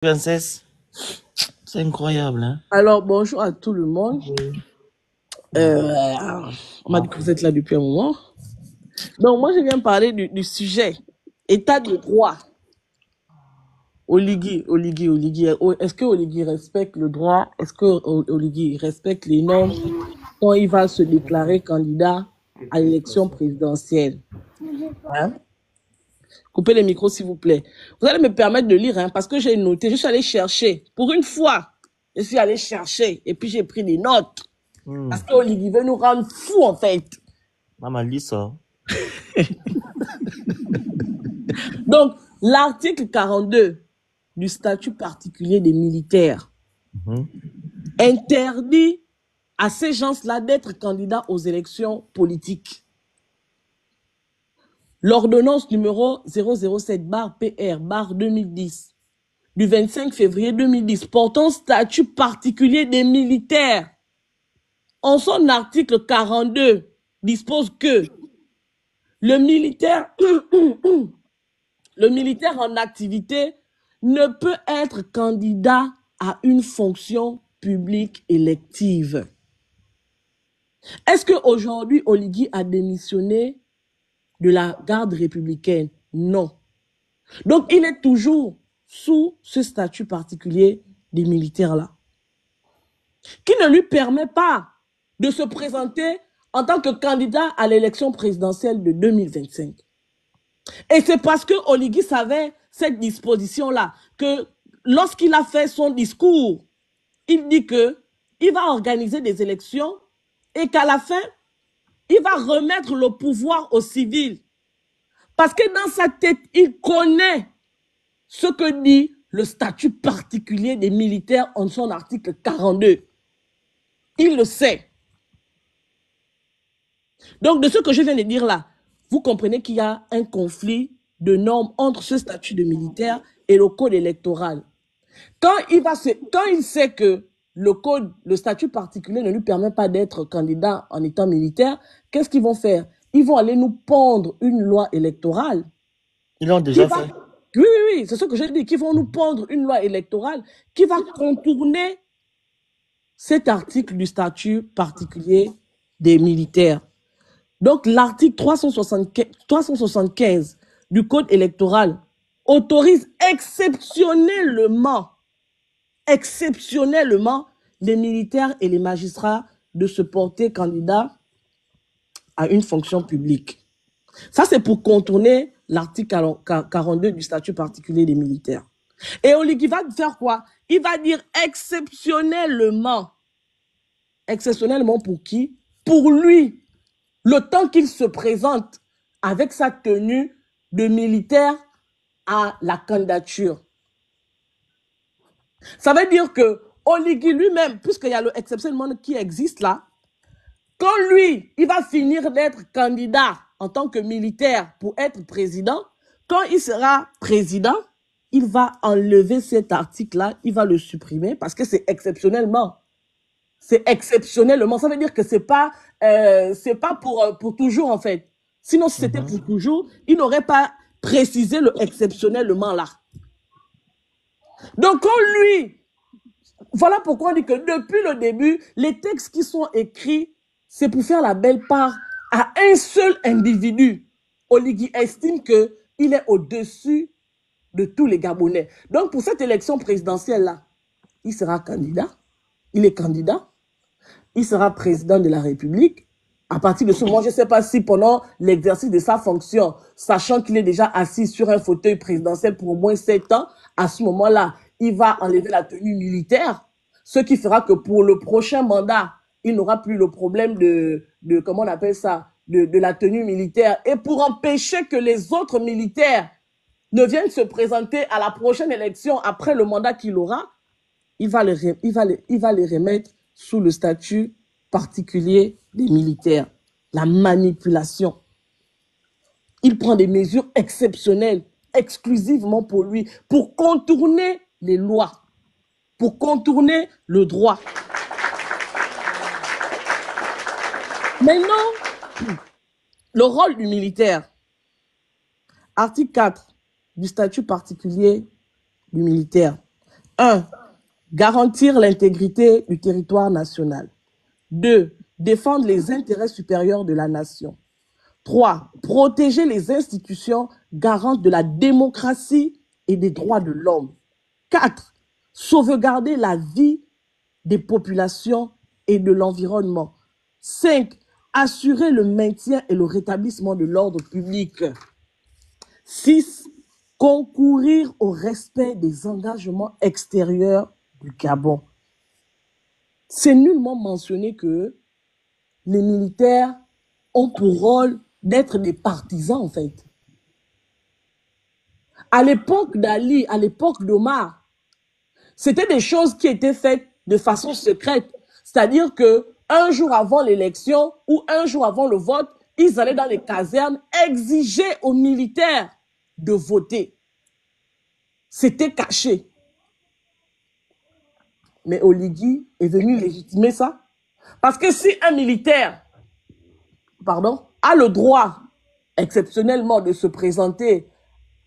Princesse, c'est incroyable, hein? Alors, bonjour à tout le monde. On m'a dit que vous êtes là depuis un moment. Donc, moi, je viens parler du sujet état de droit. Oligui. Est-ce que Oligui respecte le droit? Est-ce que Oligui respecte les normes quand il va se déclarer candidat à l'élection présidentielle? Hein? Coupez les micros, s'il vous plaît. Vous allez me permettre de lire, hein, parce que j'ai noté, je suis allée chercher. Pour une fois, je suis allée chercher et puis j'ai pris des notes. Parce qu'Olivier veut nous rendre fous, en fait. Maman, lis ça. Donc, l'article 42 du statut particulier des militaires interdit à ces gens-là d'être candidats aux élections politiques. L'ordonnance numéro 007/PR/2010 du 25 février 2010 portant statut particulier des militaires, en son article 42, dispose que le militaire en activité ne peut être candidat à une fonction publique élective. Est-ce qu'aujourd'hui, Oligui a démissionné de la garde républicaine? Non. Donc, il est toujours sous ce statut particulier des militaires-là, qui ne lui permet pas de se présenter en tant que candidat à l'élection présidentielle de 2025. Et c'est parce que Oligui savait cette disposition-là, que lorsqu'il a fait son discours, il dit qu'il va organiser des élections et qu'à la fin, il va remettre le pouvoir aux civils. Parce que dans sa tête, il connaît ce que dit le statut particulier des militaires en son article 42. Il le sait. Donc, de ce que je viens de dire là, vous comprenez qu'il y a un conflit de normes entre ce statut de militaire et le code électoral. Quand il sait que le statut particulier ne lui permet pas d'être candidat en étant militaire, qu'est-ce qu'ils vont faire? Ils vont aller nous pondre une loi électorale. Ils l'ont déjà fait. Oui, c'est ce que je dis, qu'ils vont nous pondre une loi électorale qui va contourner cet article du statut particulier des militaires. Donc, l'article 375 du code électoral autorise exceptionnellement les militaires et les magistrats de se porter candidats à une fonction publique. Ça, c'est pour contourner l'article 42 du statut particulier des militaires. Et Oligui va faire quoi? Il va dire exceptionnellement. Exceptionnellement pour qui? Pour lui. Le temps qu'il se présente avec sa tenue de militaire à la candidature. Ça veut dire que Oligui lui-même, puisqu'il y a le exceptionnellement qui existe là, quand lui, il va finir d'être candidat en tant que militaire pour être président, quand il sera président, il va enlever cet article-là, il va le supprimer parce que c'est exceptionnellement. C'est exceptionnellement. Ça veut dire que c'est pas pour toujours, en fait. Sinon, si c'était pour toujours, il n'aurait pas précisé le exceptionnellement là. Donc, quand lui, voilà pourquoi on dit que depuis le début, les textes qui sont écrits, c'est pour faire la belle part à un seul individu. Oligui estime qu'il est au-dessus de tous les Gabonais. Donc, pour cette élection présidentielle-là, il sera candidat. Il est candidat. Il sera président de la République. À partir de ce moment, je ne sais pas si pendant l'exercice de sa fonction, sachant qu'il est déjà assis sur un fauteuil présidentiel pour au moins 7 ans, à ce moment-là, il va enlever la tenue militaire, ce qui fera que pour le prochain mandat, il n'aura plus le problème de comment on appelle ça, de la tenue militaire. Et pour empêcher que les autres militaires ne viennent se présenter à la prochaine élection après le mandat qu'il aura, il va les remettre sous le statut particulier des militaires. La manipulation. Il prend des mesures exceptionnelles, exclusivement pour lui, pour contourner les lois, pour contourner le droit. Maintenant, le rôle du militaire. Article 4 du statut particulier du militaire. 1. Garantir l'intégrité du territoire national. 2. Défendre les intérêts supérieurs de la nation. 3. Protéger les institutions garantes de la démocratie et des droits de l'homme. 4. Sauvegarder la vie des populations et de l'environnement. 5. Assurer le maintien et le rétablissement de l'ordre public. 6. Concourir au respect des engagements extérieurs du Gabon. C'est nullement mentionné que les militaires ont pour rôle d'être des partisans, en fait. À l'époque d'Ali, à l'époque d'Omar, c'était des choses qui étaient faites de façon secrète. C'est-à-dire que un jour avant l'élection ou un jour avant le vote, ils allaient dans les casernes exiger aux militaires de voter. C'était caché. Mais Oligui est venu légitimer ça. Parce que si un militaire, a le droit exceptionnellement de se présenter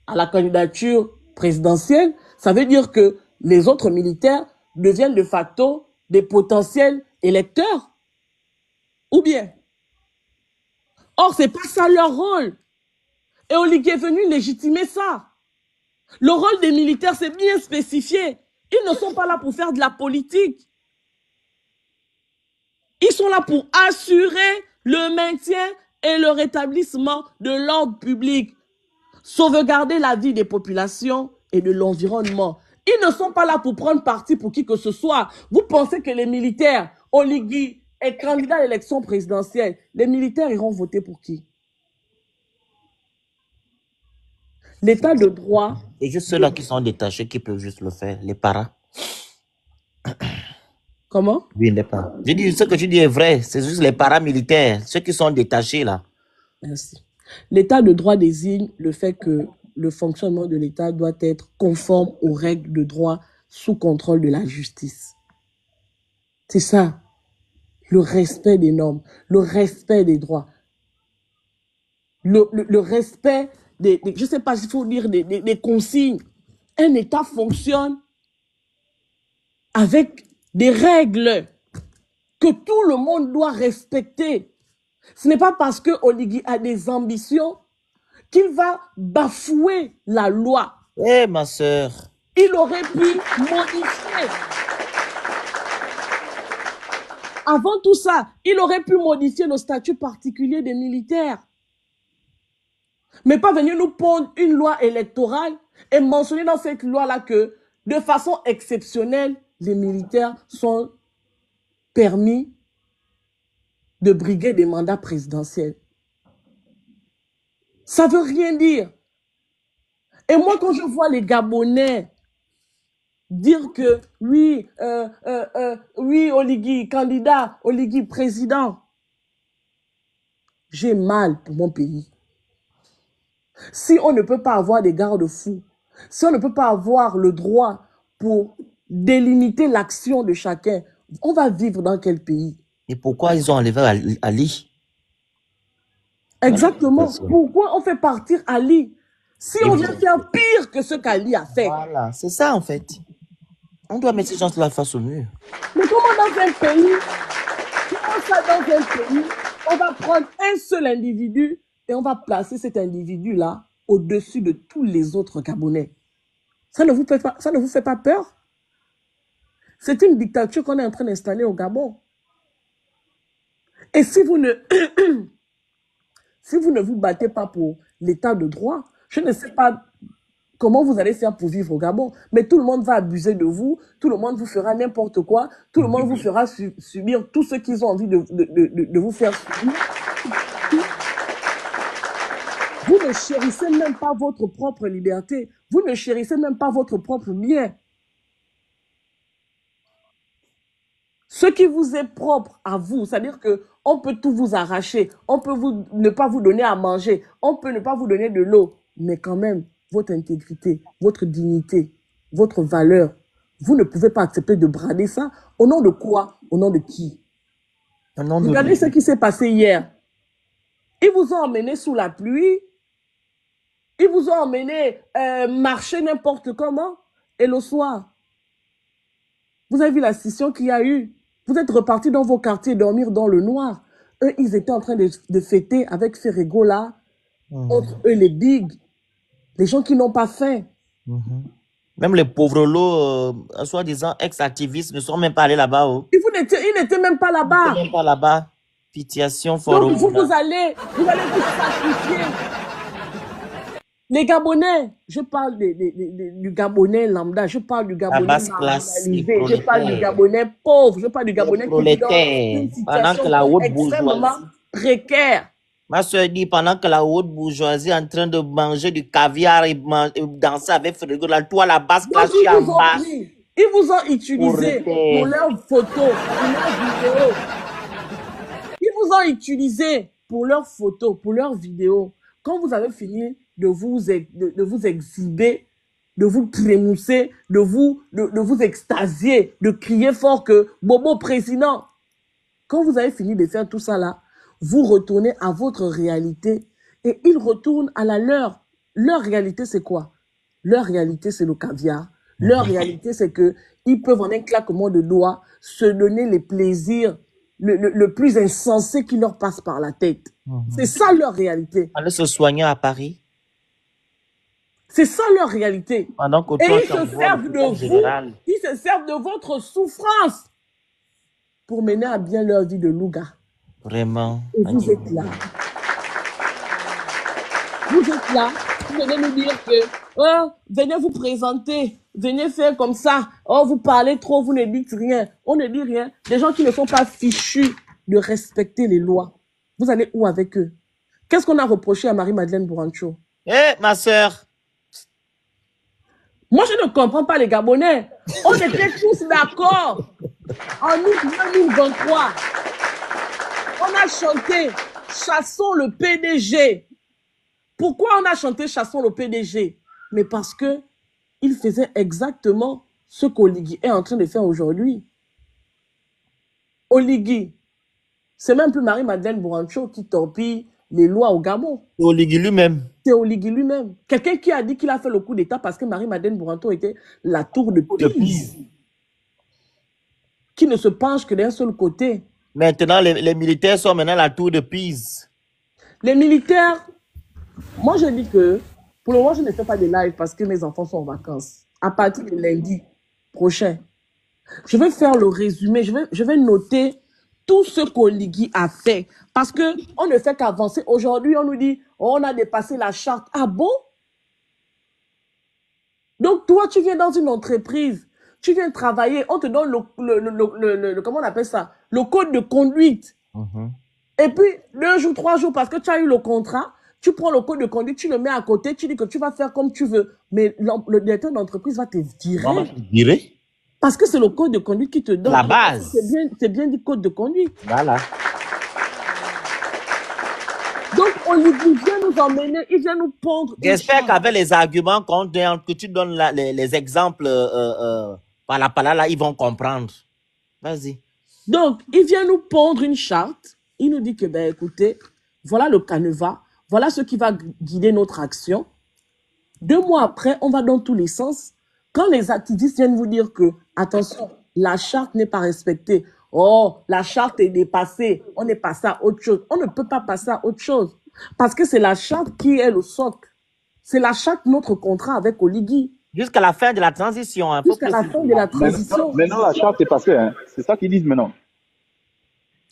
à la candidature présidentielle, ça veut dire que les autres militaires deviennent de facto des potentiels électeurs. Ou bien. Or, c'est pas ça leur rôle. Et Oligui est venu légitimer ça. Le rôle des militaires, c'est bien spécifié. Ils ne sont pas là pour faire de la politique. Ils sont là pour assurer le maintien et le rétablissement de l'ordre public, sauvegarder la vie des populations et de l'environnement. Ils ne sont pas là pour prendre parti pour qui que ce soit. Vous pensez que les militaires, Oligui est candidat à l'élection présidentielle, les militaires iront voter pour qui? L'état de droit... Et juste ceux-là qui sont détachés qui peuvent juste le faire, les paras. Comment? Oui, les paras. Je dis, ce que tu dis est vrai, c'est juste les paramilitaires, ceux qui sont détachés là. Merci. L'état de droit désigne le fait que le fonctionnement de l'État doit être conforme aux règles de droit sous contrôle de la justice. C'est ça. Le respect des normes, le respect des droits, le respect je ne sais pas s'il faut dire des consignes. Un État fonctionne avec des règles que tout le monde doit respecter. Ce n'est pas parce que Oligui a des ambitions qu'il va bafouer la loi. Eh, ma soeur. Il aurait pu modifier. Avant tout ça, il aurait pu modifier le statut particulier des militaires. Mais pas venir nous pondre une loi électorale et mentionner dans cette loi-là que, de façon exceptionnelle, les militaires sont permis de briguer des mandats présidentiels. Ça veut rien dire. Et moi, quand je vois les Gabonais dire que oui, oui, Oligui, candidat, Oligui, président, j'ai mal pour mon pays. Si on ne peut pas avoir des garde-fous, si on ne peut pas avoir le droit pour délimiter l'action de chacun, on va vivre dans quel pays? Et pourquoi ils ont enlevé Ali? Exactement. Pourquoi on fait partir Ali? Si on vient faire pire que ce qu'Ali a fait. Voilà, c'est ça en fait. On doit mettre ces gens-là face au mur. Mais comment dans un pays, on va prendre un seul individu et on va placer cet individu-là au-dessus de tous les autres Gabonais? Ça ne vous fait pas peur? C'est une dictature qu'on est en train d'installer au Gabon. Et si vous ne, si vous ne vous battez pas pour l'état de droit, je ne sais pas comment vous allez faire pour vivre au Gabon. Mais tout le monde va abuser de vous, tout le monde vous fera n'importe quoi, tout le monde vous fera subir tout ce qu'ils ont envie de vous faire subir. Vous ne chérissez même pas votre propre liberté. Vous ne chérissez même pas votre propre bien. Ce qui vous est propre à vous, c'est-à-dire qu'on peut tout vous arracher, on peut ne pas vous donner à manger, on peut ne pas vous donner de l'eau, mais quand même, votre intégrité, votre dignité, votre valeur, vous ne pouvez pas accepter de brader ça. Au nom de quoi? Au nom de qui? Regardez ce qui s'est passé hier. Ils vous ont emmené sous la pluie, ils vous ont emmené marcher n'importe comment, et le soir, Vous avez vu la scission qu'il y a eu. Vous êtes repartis dans vos quartiers dormir dans le noir. Eux, ils étaient en train de fêter avec Ferrego là. Entre eux, les bigs. Les gens qui n'ont pas faim. Même les pauvres lots, soi-disant ex-activistes, ne sont même pas allés là-bas. Oh. Ils n'étaient même pas Ils là-bas. n'étaient même pas là-bas. Pitiation, Donc, fort. vous allez vous sacrifier. Les Gabonais, je parle du Gabonais lambda, je parle du Gabonais marginalisé, je parle du Gabonais pauvre, je parle du Gabonais qui vit dans une situation extrêmement précaire. Ma soeur dit, pendant que la haute bourgeoisie est en train de manger du caviar et danser avec Frédéric, toi, la basse classe, tu es en bas. Ils vous ont utilisé pour leurs photos, pour leurs vidéos. Ils vous ont utilisé pour leurs photos, pour leurs vidéos. Quand vous avez fini de vous exhiber, de vous trémousser, de vous extasier, de crier fort que Bobo président. Quand vous avez fini de faire tout ça là, vous retournez à votre réalité et ils retournent à la leur. Leur réalité, c'est quoi? Leur réalité, c'est le caviar. Leur réalité, c'est que ils peuvent en un claquement de doigts se donner les plaisirs le plus insensé qui leur passe par la tête. C'est ça leur réalité. Aller se soigner à Paris. C'est ça leur réalité. Pendant que et ils se servent de vous, général. ils se servent de votre souffrance pour mener à bien leur vie de louga. Vraiment. Et vous êtes là. Vous êtes là. Vous venez nous dire que, oh, venez vous présenter, venez faire comme ça. Oh, vous parlez trop, vous ne dites rien. On ne dit rien. Des gens qui ne sont pas fichus de respecter les lois. Vous allez où avec eux? Qu'est-ce qu'on a reproché à Marie-Madeleine Bourancho? Eh, ma soeur. Moi, je ne comprends pas les Gabonais. On était tous d'accord. En août 2023, on a chanté « Chassons le PDG ». Pourquoi on a chanté « Chassons le PDG » Mais parce que il faisait exactement ce qu'Oligui est en train de faire aujourd'hui. Oligui, c'est même plus Marie-Madeleine Bourancho qui torpille les lois au Gabon. C'est Oligui lui-même. C'est Oligui lui-même. Quelqu'un qui a dit qu'il a fait le coup d'État parce que Marie-Madeleine Bourancho était la tour de Pise. Qui ne se penche que d'un seul côté. Maintenant, les militaires sont maintenant la tour de Pise. Les militaires, moi je dis que, pour le moment je ne fais pas de live parce que mes enfants sont en vacances. À partir de lundi prochain, je vais faire le résumé, je vais noter tout ce qu'Oligui a fait. Parce qu'on ne fait qu'avancer. Aujourd'hui, on nous dit, oh, on a dépassé la charte. Ah bon? Donc toi, tu viens dans une entreprise, tu viens travailler, on te donne comment on appelle ça? Le code de conduite. Et puis, 2 jours, 3 jours, parce que tu as eu le contrat, tu prends le code de conduite, tu le mets à côté, tu dis que tu vas faire comme tu veux. Mais le directeur d'entreprise va te virer. Parce que c'est le code de conduite qui te donne. La base. C'est bien du code de conduite. Voilà. Donc, Oligui vient nous emmener, il vient nous pondre. J'espère qu'avec les arguments que tu donnes là, les exemples par là, ils vont comprendre. Vas-y. Donc, il vient nous pondre une charte. Il nous dit que, ben, écoutez, voilà le canevas, voilà ce qui va guider notre action. 2 mois après, on va dans tous les sens. Quand les activistes viennent vous dire que, attention, la charte n'est pas respectée, oh, la charte est dépassée, on est passé à autre chose. On ne peut pas passer à autre chose. Parce que c'est la charte qui est le socle. C'est la charte de notre contrat avec Oligui. Jusqu'à la fin de la transition. Hein, jusqu'à la fin de la transition. Maintenant, la charte est passée. Hein. C'est ça qu'ils disent maintenant.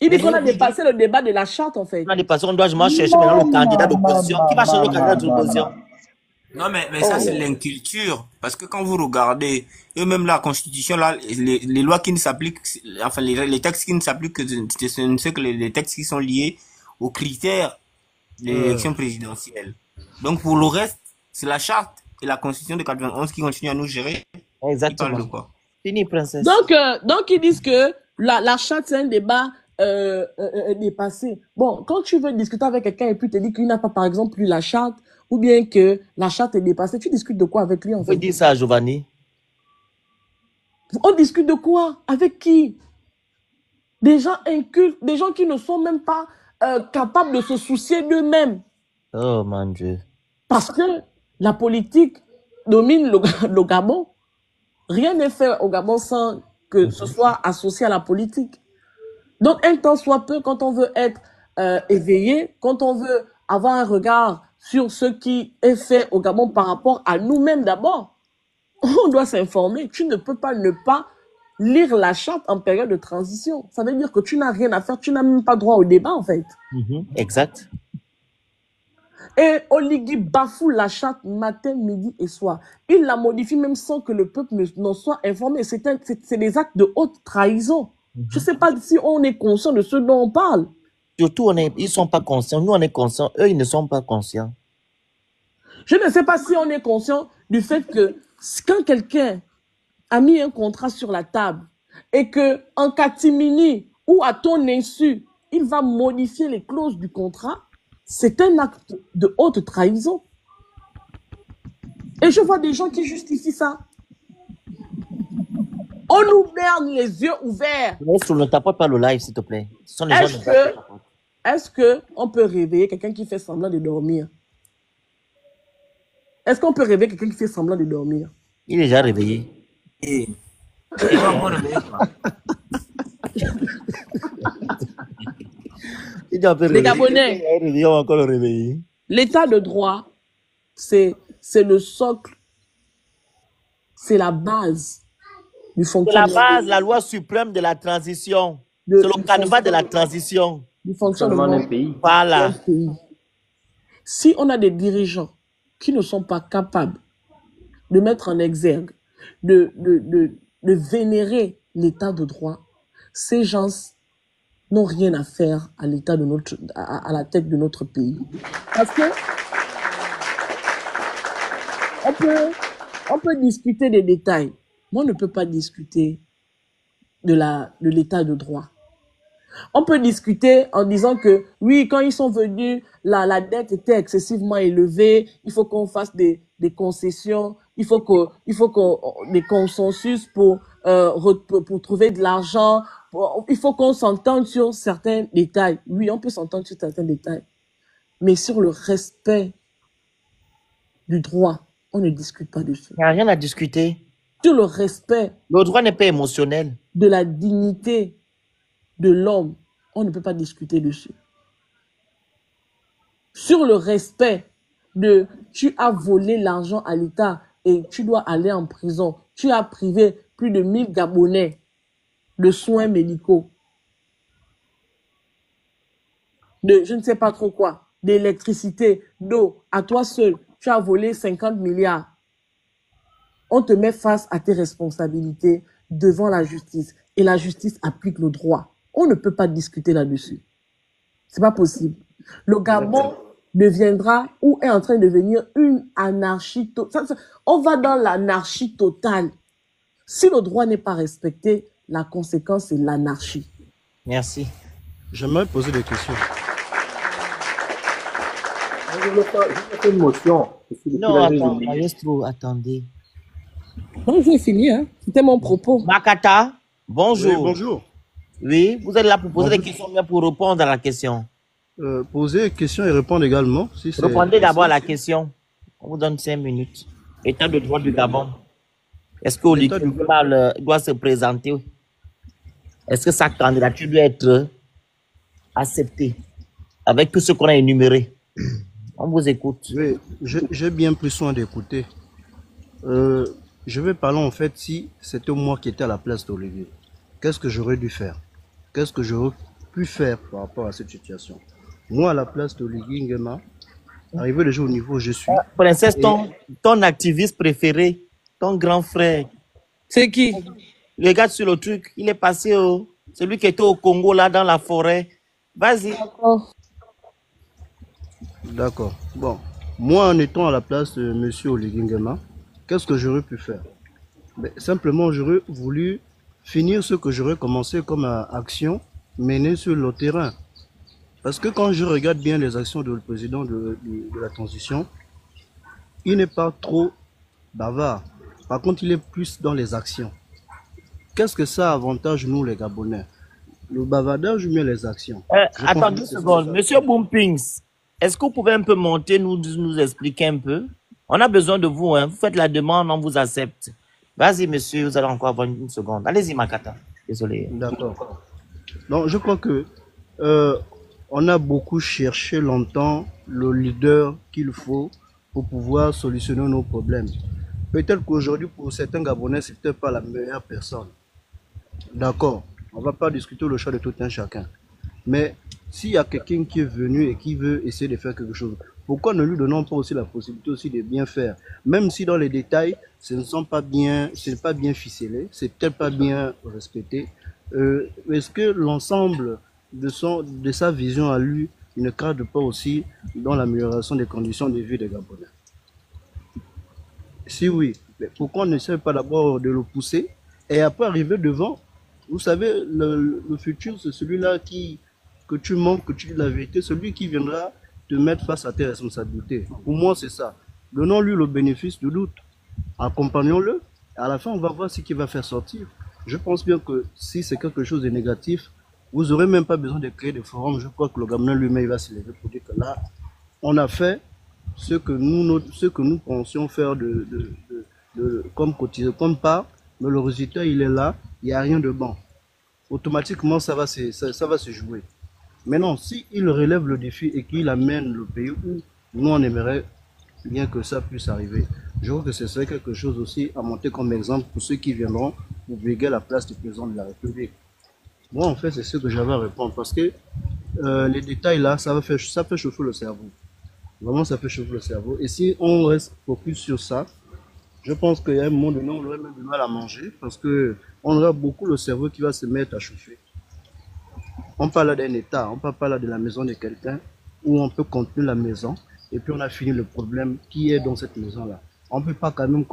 Il dit qu'on a dépassé le débat de la charte, en fait. On a dépassé, on doit chercher maintenant le candidat d'opposition. Qui va chercher le candidat d'opposition? Non, mais ça, c'est l'inculture. Parce que quand vous regardez, et même la Constitution, là, les lois qui ne s'appliquent, enfin, les textes qui ne s'appliquent que ce ne sont que les textes qui sont liés aux critères de l'élection présidentielle. Donc, pour le reste, c'est la charte et la Constitution de 91 qui continuent à nous gérer. Exactement. Ils parlent de quoi? Fini, princesse. Donc, ils disent que la charte, c'est un débat dépassé. Bon, quand tu veux discuter avec quelqu'un et puis te dit qu'il n'a pas, par exemple, lu la charte, ou bien que la charte est dépassée, tu discutes de quoi avec lui, en fait? Vous dites ça à Giovanni? On discute de quoi? Avec qui? Des gens incultes, des gens qui ne sont même pas capables de se soucier d'eux-mêmes. Oh, mon Dieu. Parce que la politique domine le Gabon. Rien n'est fait au Gabon sans que ce soit associé à la politique. Donc, un temps soit peu, quand on veut être éveillé, quand on veut avoir un regard sur ce qui est fait au Gabon par rapport à nous-mêmes d'abord, on doit s'informer. Tu ne peux pas ne pas lire la charte en période de transition. Ça veut dire que tu n'as rien à faire, tu n'as même pas droit au débat, en fait. Exact. Et Oligui bafoue la charte matin, midi et soir. Il la modifie même sans que le peuple n'en soit informé. C'est des actes de haute trahison. Je ne sais pas si on est conscient de ce dont on parle. Surtout, ils ne sont pas conscients. Nous, on est conscients. Eux, ils ne sont pas conscients. Je ne sais pas si on est conscient du fait que quand quelqu'un a mis un contrat sur la table et que en catimini ou à ton insu, il va modifier les clauses du contrat, c'est un acte de haute trahison. Et je vois des gens qui justifient ça. On nous merde les yeux ouverts. Ne tapote pas le live, s'il te plaît. Ce sont les Est-ce qu'on peut réveiller quelqu'un qui fait semblant de dormir? Est-ce qu'on peut réveiller quelqu'un qui fait semblant de dormir? Il est déjà réveillé. Les Gabonais, l'état de droit, c'est le socle, c'est la base du fonctionnement. C'est la base, la loi suprême de la transition. C'est le canevas de la transition. Du fonctionnement d'un pays. Voilà. Si on a des dirigeants qui ne sont pas capables de mettre en exergue, de vénérer l'état de droit, ces gens n'ont rien à faire à l'état de à la tête de notre pays. Parce que on peut discuter des détails, mais on ne peut pas discuter de l'état de droit. On peut discuter en disant que oui, quand ils sont venus, la dette était excessivement élevée, il faut qu'on fasse des concessions, il faut des consensus pour trouver de l'argent, il faut qu'on s'entende sur certains détails. Oui, on peut s'entendre sur certains détails, mais sur le respect du droit, on ne discute pas dessus. Il n'y a rien à discuter. Sur le respect. Le droit n'est pas émotionnel. De la dignité de l'homme, on ne peut pas discuter dessus. Sur le respect de tu as volé l'argent à l'État et tu dois aller en prison, tu as privé plus de 1000 Gabonais de soins médicaux, de je ne sais pas trop quoi, d'électricité, d'eau, à toi seul, tu as volé 50 milliards. On te met face à tes responsabilités devant la justice et la justice applique le droit. On ne peut pas discuter là-dessus. C'est pas possible. Le Gabon deviendra ou est en train de devenir une anarchie totale. On va dans l'anarchie totale. Si le droit n'est pas respecté, la conséquence c'est l'anarchie. Merci. J'aimerais poser des questions. Je voulais faire une motion. Non, attendez. Non, j'ai fini, hein. C'était mon propos. Makata, bonjour. Oui, bonjour. Oui, vous êtes là pour poser des questions, bien pour répondre à la question. Poser des questions et répondre également. Si répondez d'abord à la question. On vous donne 5 minutes. État de droit du Gabon. Est-ce que Oligui doit se présenter? Est-ce que sa candidature doit être acceptée avec tout ce qu'on a énuméré? On vous écoute. Oui, j'ai bien pris soin d'écouter. Je vais parler en fait si c'était moi qui étais à la place d'Olivier. Qu'est-ce que j'aurais dû faire? Qu'est-ce que j'aurais pu faire par rapport à cette situation? Moi, à la place d'Olivier Nguema, arrivé déjà au niveau où je suis. Princesse, ton activiste préféré, ton grand frère. C'est qui? Le gars sur le truc, il est passé celui qui était au Congo, là, dans la forêt. Vas-y. D'accord. Bon. Moi, en étant à la place de M. Oligui Nguema, qu'est-ce que j'aurais pu faire? Simplement, j'aurais voulu finir ce que j'aurais commencé comme action menée sur le terrain. Parce que quand je regarde bien les actions du président de la transition, il n'est pas trop bavard. Par contre, il est plus dans les actions. Qu'est-ce que ça avantage nous les Gabonais? Le bavardage ou bien les actions? Attendez une seconde. Monsieur Boompings, est-ce que vous pouvez un peu monter, nous expliquer un peu? On a besoin de vous, hein. Vous faites la demande, on vous accepte. Vas-y, monsieur, vous allez encore avoir une seconde. Allez-y, Makata. Désolé. D'accord. Donc, je crois que on a beaucoup cherché longtemps le leader qu'il faut pour pouvoir solutionner nos problèmes. Peut-être qu'aujourd'hui, pour certains Gabonais, c'est peut-être pas la meilleure personne. D'accord. On va pas discuter le choix de tout un chacun. Mais s'il y a quelqu'un qui est venu et qui veut essayer de faire quelque chose, pourquoi ne lui donnons pas aussi la possibilité aussi de bien faire? Même si dans les détails, ce ne sont pas bien, c'est pas bien ficelé, c'est peut-être pas bien respecté. Est-ce que l'ensemble de sa vision à lui ne cadre pas aussi dans l'amélioration des conditions de vie des Gabonais? Si oui, mais pourquoi on n'essaie pas d'abord de le pousser et après arriver devant? Vous savez, le futur, c'est celui-là que tu manques, que tu dis la vérité, celui qui viendra te mettre face à tes responsabilités. Pour moi, c'est ça. Donnons-lui le bénéfice du doute. Accompagnons-le. À la fin, on va voir ce qu'il va faire sortir. Je pense bien que si c'est quelque chose de négatif, vous n'aurez même pas besoin de créer des forums. Je crois que le Gabonais lui-même va se lever pour dire que là, on a fait ce que nous pensions faire comme quotidien, comme pas, mais le résultat, il est là, il n'y a rien de bon. Automatiquement, ça va se jouer. Maintenant, s'il relève le défi et qu'il amène le pays où nous, on aimerait bien que ça puisse arriver, je crois que ce serait quelque chose aussi à monter comme exemple pour ceux qui viendront pour briguer la place du président de la République. Moi, en fait, c'est ce que j'avais à répondre parce que les détails là, ça fait chauffer le cerveau. Vraiment, ça fait chauffer le cerveau. Et si on reste focus sur ça, je pense qu'il y a un moment donné, on aurait même du mal à manger parce que on aura beaucoup le cerveau qui va se mettre à chauffer. On parle d'un état, on parle pas là de la maison de quelqu'un où on peut contenir la maison et puis on a fini le problème qui est dans cette maison-là. On ne peut pas quand même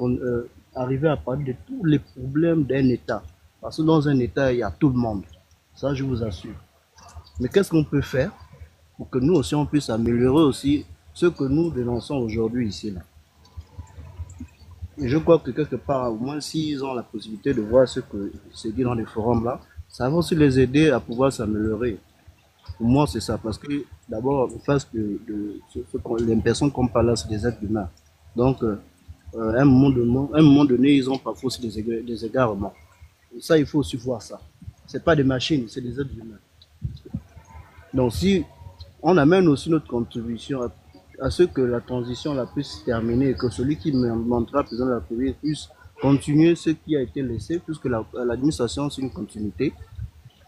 arriver à parler de tous les problèmes d'un état. Parce que dans un état, il y a tout le monde. Ça, je vous assure. Mais qu'est-ce qu'on peut faire pour que nous aussi, on puisse améliorer aussi ce que nous dénonçons aujourd'hui ici, là. Et je crois que quelque part, au moins s'ils ont la possibilité de voir ce que c'est dit dans les forums là, ça va aussi les aider à pouvoir s'améliorer. Pour moi, c'est ça. Parce que d'abord, en face les personnes qu'on parle là, c'est des êtres humains. Donc, à un moment donné, ils ont parfois aussi des égarements. Et ça, il faut aussi voir ça. C'est pas des machines, c'est des êtres humains. Donc, si on amène aussi notre contribution à ce que la transition la puisse terminer et que celui qui montera président de la République puisse continuer ce qui a été laissé, puisque l'administration, c'est une continuité.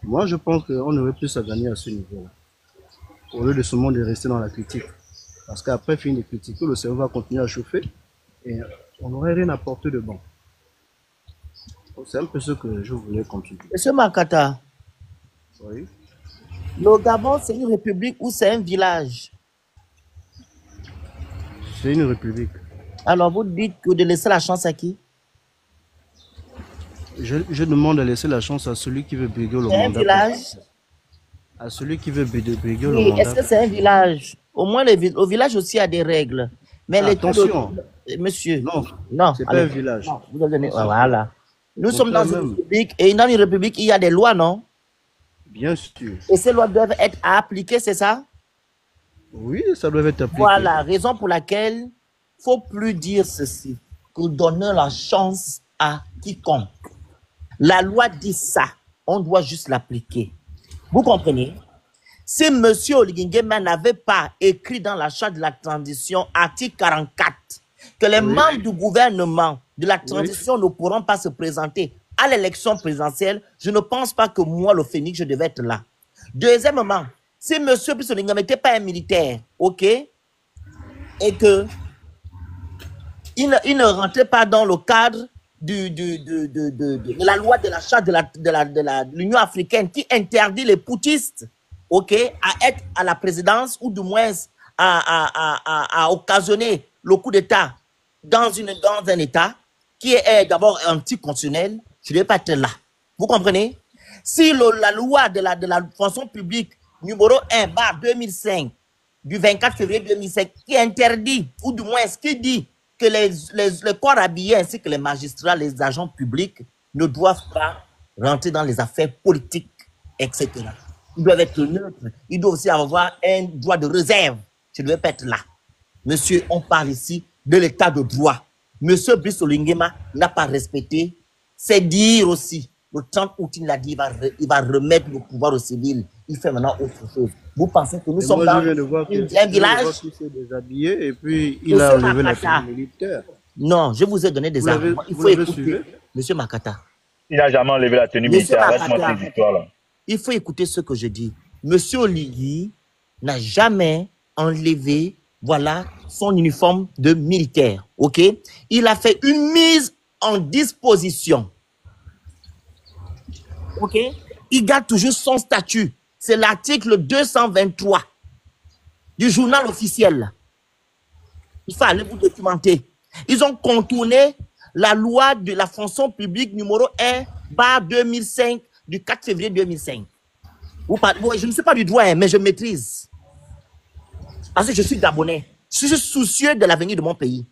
Moi, je pense qu'on aurait plus à gagner à ce niveau-là, au lieu de seulement de rester dans la critique. Parce qu'après, finir de critiquer, le cerveau va continuer à chauffer et on n'aurait rien apporté de bon. C'est un peu ce que je voulais contribuer. Monsieur Makata, Oui. le Gabon, c'est une république ou c'est un village? C'est une république. Alors, vous dites que de laisser la chance à qui? Je demande de laisser la chance à celui qui veut briguer le C'est un mandat. village? À celui qui veut briguer le Oui, est-ce mandat. que c'est un village? Au moins, le village aussi a des règles. Mais Attention. Monsieur, Non, non, c'est pas allez, un village. non, vous avez donné, voilà. Nous sommes dans une Même. république et dans une république, il y a des lois, non? Bien sûr. Et ces lois doivent être appliquées, c'est ça? Oui, ça doit être appliqué. Voilà, raison pour laquelle il ne faut plus dire ceci, que donner la chance à quiconque. La loi dit ça, on doit juste l'appliquer. Vous comprenez? Si M. Oligui Nguema n'avait pas écrit dans la charte de la transition, article 44, que les membres du gouvernement de la transition ne pourront pas se présenter à l'élection présidentielle, je ne pense pas que moi, le Phénix, je devais être là. Deuxièmement, si M. Oligui Nguema n'était pas un militaire, ok, et que il ne rentrait pas dans le cadre de la loi de la charte de l'Union africaine qui interdit les putschistes, ok, à être à la présidence ou du moins à occasionner le coup d'État dans un État qui est d'abord anticonstitutionnel, je ne vais pas être là. Vous comprenez? Si la loi de la fonction publique numéro 1 bar 2005 du 24 février 2005 qui interdit, ou du moins qui dit que les corps habillés ainsi que les magistrats, les agents publics ne doivent pas rentrer dans les affaires politiques, etc. Ils doivent être neutres. Ils doivent aussi avoir un droit de réserve. Je ne vais pas être là. Monsieur, on parle ici de l'état de droit. Monsieur Brice Oligui n'a pas respecté. C'est dire aussi. Le 30 août, il a dit il va remettre le pouvoir au civil. Il fait maintenant autre chose. Vous pensez que nous sommes dans un village qui s'est déshabillé et puis il a enlevé la tenue militaire. Non, je vous ai donné des arguments. Il faut écouter. Monsieur Makata. Il n'a jamais enlevé la tenue militaire. Arrête-moi ces histoires-là. Il faut écouter ce que je dis. Monsieur Oligui n'a jamais enlevé, voilà, son uniforme de militaire. OK? Il a fait une mise en disposition. OK? Il garde toujours son statut. C'est l'article 223 du journal officiel. Il faut aller vous documenter. Ils ont contourné la loi de la fonction publique numéro 1/2005 du 4 février 2005. Je ne suis pas du droit, mais je maîtrise. Parce que je suis Gabonais. Je suis soucieux de l'avenir de mon pays.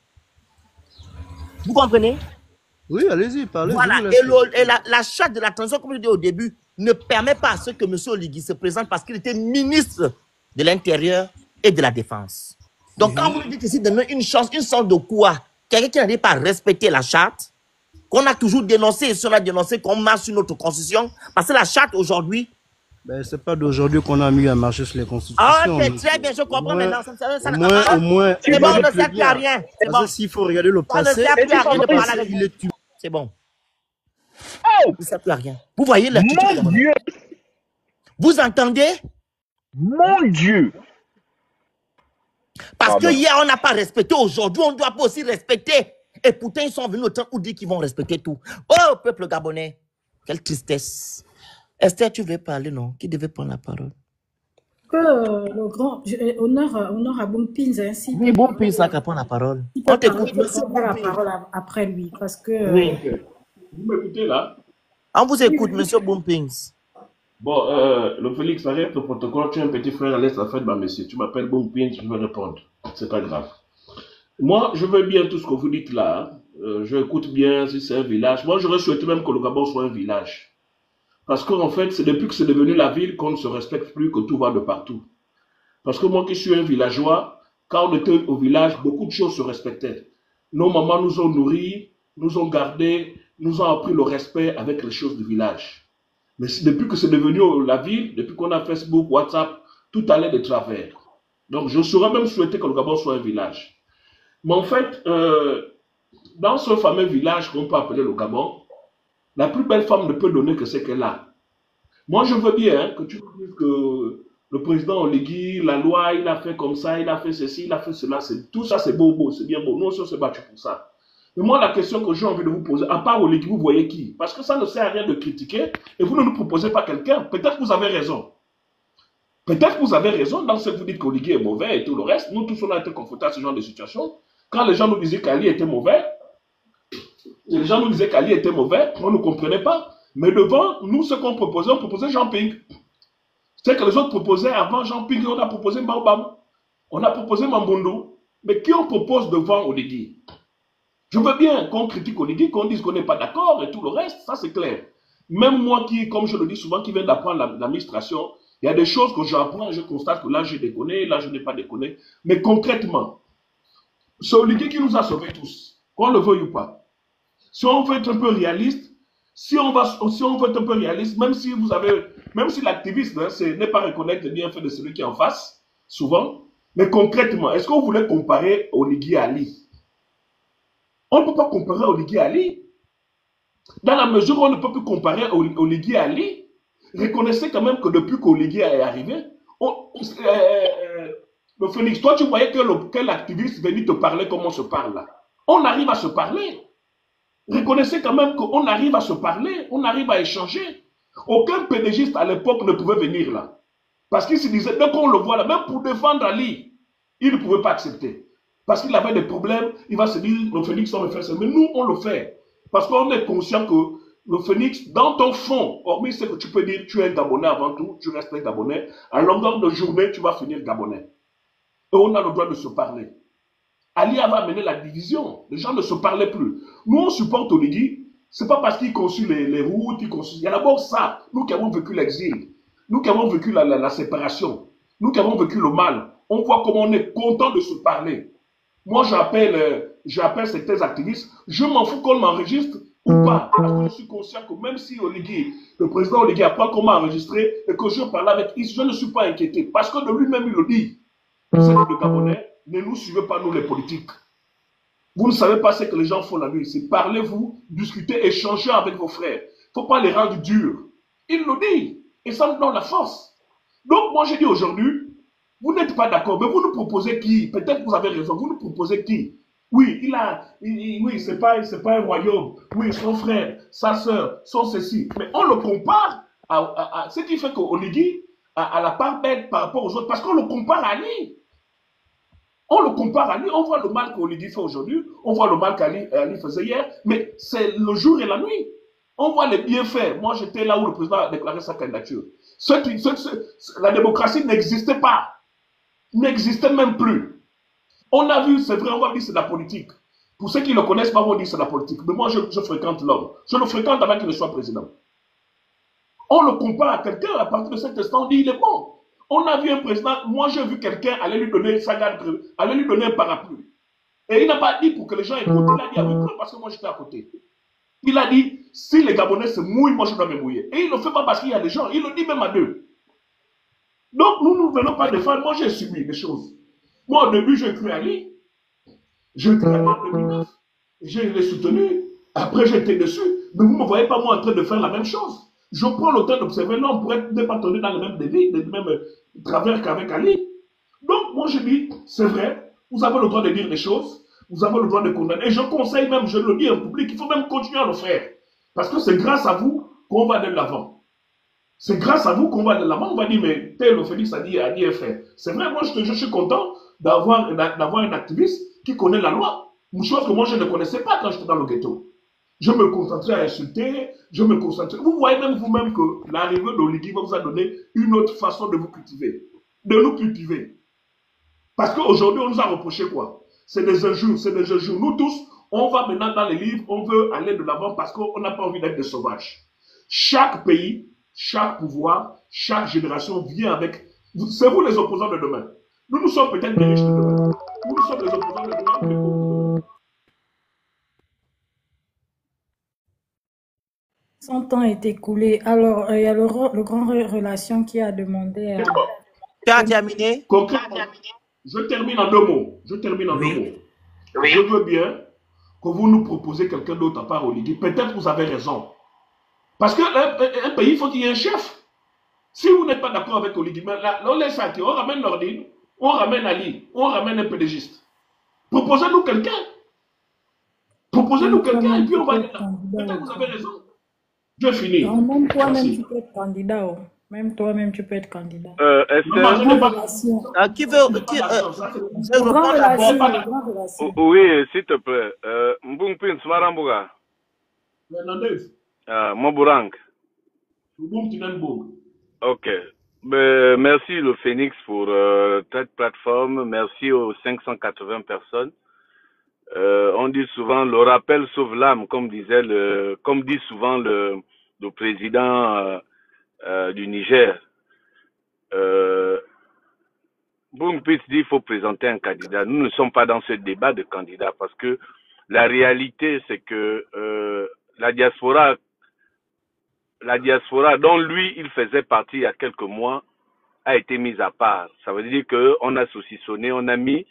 Vous comprenez? Oui, allez-y, parlez. Voilà. Et la charte de la transition, comme je dis au début, ne permet pas à ce que M. Oligui se présente parce qu'il était ministre de l'Intérieur et de la Défense. Donc, quand vous lui dites ici, donnez une chance, une sorte de quoi? Quelqu'un qui n'arrive pas à respecter la charte, qu'on a toujours dénoncé, et si on a dénoncé qu'on marche sur notre constitution, parce que la charte aujourd'hui. Ben, c'est pas d'aujourd'hui qu'on a mis à marcher sur les constitutions. Ah, c'est très bien, je comprends maintenant. Au moins, c'est bon, on ne sert plus à rien. C'est bon. S'il faut regarder le passé, c'est bon. Il ne sert plus à rien. Vous voyez la Mon Dieu! Vous entendez? Mon Dieu! Parce que hier, on n'a pas respecté. Aujourd'hui, on ne doit pas aussi respecter. Et pourtant, ils sont venus autant où dire qu'ils vont respecter tout. Oh, peuple gabonais, quelle tristesse. Esther, tu voulais parler, non? Qui devait prendre la parole? Le grand honneur à Bompins ainsi. Oui, Bompins n'a qu'à prendre la parole. On t'écoute, monsieur. La parole après lui, parce que. Oui. Vous m'écoutez là? On vous écoute, monsieur Bompins. Bon, le Félix, arrête le protocole. Tu es un petit frère, laisse la fête, monsieur. Tu m'appelles Bompins, je vais répondre. C'est pas grave. Moi, je veux bien tout ce que vous dites là. Je écoute bien si c'est un village. Moi, j'aurais souhaité même que le Gabon soit un village. Parce qu'en fait, c'est depuis que c'est devenu la ville qu'on ne se respecte plus, que tout va de partout. Parce que moi qui suis un villageois, quand on était au village, beaucoup de choses se respectaient. Nos mamans nous ont nourris, nous ont gardés, nous ont appris le respect avec les choses du village. Mais depuis que c'est devenu la ville, depuis qu'on a Facebook, WhatsApp, tout allait de travers. Donc je serais même souhaité que le Gabon soit un village. Mais en fait, dans ce fameux village qu'on peut appeler le Gabon, la plus belle femme ne peut donner que ce qu'elle a. Moi, je veux bien que tu dises que le président Oligui, la loi, il a fait comme ça, il a fait ceci, il a fait cela. Tout ça, c'est beau, c'est bien beau. Nous aussi, on s'est battu pour ça. Mais moi, la question que j'ai envie de vous poser, à part Oligui, vous voyez qui? Parce que ça ne sert à rien de critiquer et vous ne nous proposez pas quelqu'un. Peut-être que vous avez raison. Peut-être que vous avez raison dans ce que vous dites qu'Oligui est mauvais et tout le reste. Nous tous, on a été confrontés à ce genre de situation. Quand les gens nous disaient qu'Ali était mauvais, on ne comprenait pas. Mais devant nous, ce qu'on proposait, on proposait Jean Ping. C'est que les autres proposaient avant Jean Ping, on a proposé Baobam. On a proposé Mambondo. Mais qui on propose devant Oligui? Je veux bien qu'on critique Oligui, qu'on dise qu'on n'est pas d'accord et tout le reste, ça c'est clair. Même moi qui, comme je le dis souvent, qui viens d'apprendre l'administration, il y a des choses que j'apprends et je constate que là j'ai déconné, là je n'ai pas déconné. Mais concrètement, c'est Oligui qui nous a sauvés tous, qu'on le veuille ou pas. Si on veut être un peu réaliste, même si l'activiste n'est pas reconnaître le bienfait de celui qui est en face, souvent, mais concrètement, est-ce qu'on voulait comparer Oligui à Ali? On ne peut pas comparer Oligui à Ali. Dans la mesure où on ne peut plus comparer Oligui à Ali, reconnaissez quand même que depuis qu'Oligui est arrivé, le Phoenix, toi tu voyais que l'activiste venait te parler comme on se parle là. On arrive à se parler. Reconnaissez quand même qu'on arrive à se parler, on arrive à échanger. Aucun pédégiste à l'époque ne pouvait venir là. Parce qu'il se disait, dès qu'on le voit là, même pour défendre Ali, il ne pouvait pas accepter. Parce qu'il avait des problèmes, il va se dire, le Phoenix, on le fait ça. Mais nous, on le fait. Parce qu'on est conscient que le Phoenix, dans ton fond, hormis ce que tu peux dire, tu es un Gabonais avant tout, tu restes un Gabonais, à longueur de journée, tu vas finir Gabonais. Et on a le droit de se parler. Ali avait amené la division. Les gens ne se parlaient plus. Nous, on supporte Oligui. Ce n'est pas parce qu'il conçut les routes, il y a d'abord ça. Nous qui avons vécu l'exil. Nous qui avons vécu la séparation. Nous qui avons vécu le mal. On voit comment on est content de se parler. Moi, j'appelle j'appelle certains activistes, je m'en fous qu'on m'enregistre ou pas. Parce que je suis conscient que même si Oligui, le président Oligui apprend qu'on m'a enregistré et que je parle avec Is, je ne suis pas inquiété. Parce que de lui-même, il le dit. C'est le Gabonais, ne nous suivez pas, nous les politiques. Vous ne savez pas ce que les gens font la nuit. C'est parlez-vous, discutez, échangez avec vos frères. Il ne faut pas les rendre durs. Il le dit. Et ça nous donne la force. Donc, moi, j'ai dit aujourd'hui, vous n'êtes pas d'accord, mais vous nous proposez qui? Peut-être que vous avez raison, vous nous proposez qui? Oui, oui, c'est pas un royaume. Oui, son frère, sa soeur, son ceci. Mais on le compare à ce qui fait qu'Oligui a la part belle par rapport aux autres, parce qu'on le compare à lui. On le compare à lui, on voit le mal qu'Oligui fait aujourd'hui, on voit le mal qu'Ali faisait hier, mais c'est le jour et la nuit. On voit les bienfaits. Moi, j'étais là où le président a déclaré sa candidature. La démocratie n'existait pas. N'existait même plus. On a vu, c'est vrai, on va dire c'est de la politique. Pour ceux qui ne le connaissent pas, on va dire c'est de la politique. Mais moi, je fréquente l'homme. Je le fréquente avant qu'il ne soit président. On le compare à quelqu'un, à partir de cet instant, on dit il est bon. On a vu un président, moi j'ai vu quelqu'un aller lui donner sa garde, aller lui donner un parapluie. Et il n'a pas dit pour que les gens écoutent, il a dit avec eux parce que moi j'étais à côté. Il a dit, si les Gabonais se mouillent, moi je dois me mouiller. Et il ne le fait pas parce qu'il y a des gens, il le dit même à deux. Donc nous ne venons pas défendre, moi j'ai subi des choses. Moi au début j'ai cru à lui, je cru à lui en 2009, je l'ai soutenu, après j'étais dessus, mais vous ne me voyez pas moi en train de faire la même chose. Je prends le temps d'observer l'homme pour ne pas tomber dans le même délit, le même travers qu'avec Ali. Donc moi je dis, c'est vrai, vous avez le droit de dire des choses, vous avez le droit de condamner. Et je conseille même, je le dis en public, il faut même continuer à le faire. Parce que c'est grâce à vous qu'on va de l'avant. C'est grâce à vous qu'on va de l'avant. On va dire, mais tel Félix a dit faire. C'est vrai, moi je suis content d'avoir un activiste qui connaît la loi. Une chose que moi je ne connaissais pas quand j'étais dans le ghetto. Je me concentrais à insulter, je me concentrais. Vous voyez même vous-même que l'arrivée d'Oligui vous a donné une autre façon de vous cultiver, de nous cultiver. Parce qu'aujourd'hui, on nous a reproché quoi? C'est des injures, c'est des injures. Nous tous, on va maintenant dans les livres, on veut aller de l'avant parce qu'on n'a pas envie d'être des sauvages. Chaque pays, chaque pouvoir, chaque génération vient avec... C'est vous les opposants de demain. Nous sommes peut-être des riches de demain. Nous sommes les opposants de demain, mais pour... Son temps est écoulé. Alors, il y a le grand relation qui a demandé à... Tu as terminé? Concrètement, je termine en deux mots. Je termine en deux mots. Oui. Je veux bien que vous nous proposez quelqu'un d'autre à part Oligui. Peut-être que vous avez raison. Parce qu'un pays, il faut qu'il y ait un chef. Si vous n'êtes pas d'accord avec Oligui, on laisse ça, on ramène Nordine, on ramène Ali, on ramène un pédégiste. Proposez-nous quelqu'un. Proposez-nous quelqu'un et puis on va dire, peut-être que vous avez raison. Je finis. Non, même toi-même, tu peux être candidat. Oh. Même toi-même, tu peux être candidat. Qui veut... Oui, s'il te plaît. Mbung Prince Marambuga. Moburang. Ok. Merci le Phoenix pour cette plateforme. Merci aux 580 personnes. On dit souvent le rappel sauve l'âme, comme dit souvent le président du Niger. Boungpitz dit qu'il faut présenter un candidat. Nous ne sommes pas dans ce débat de candidats parce que la réalité c'est que la diaspora dont lui il faisait partie il y a quelques mois a été mise à part. Ça veut dire qu'on a saucissonné, on a mis,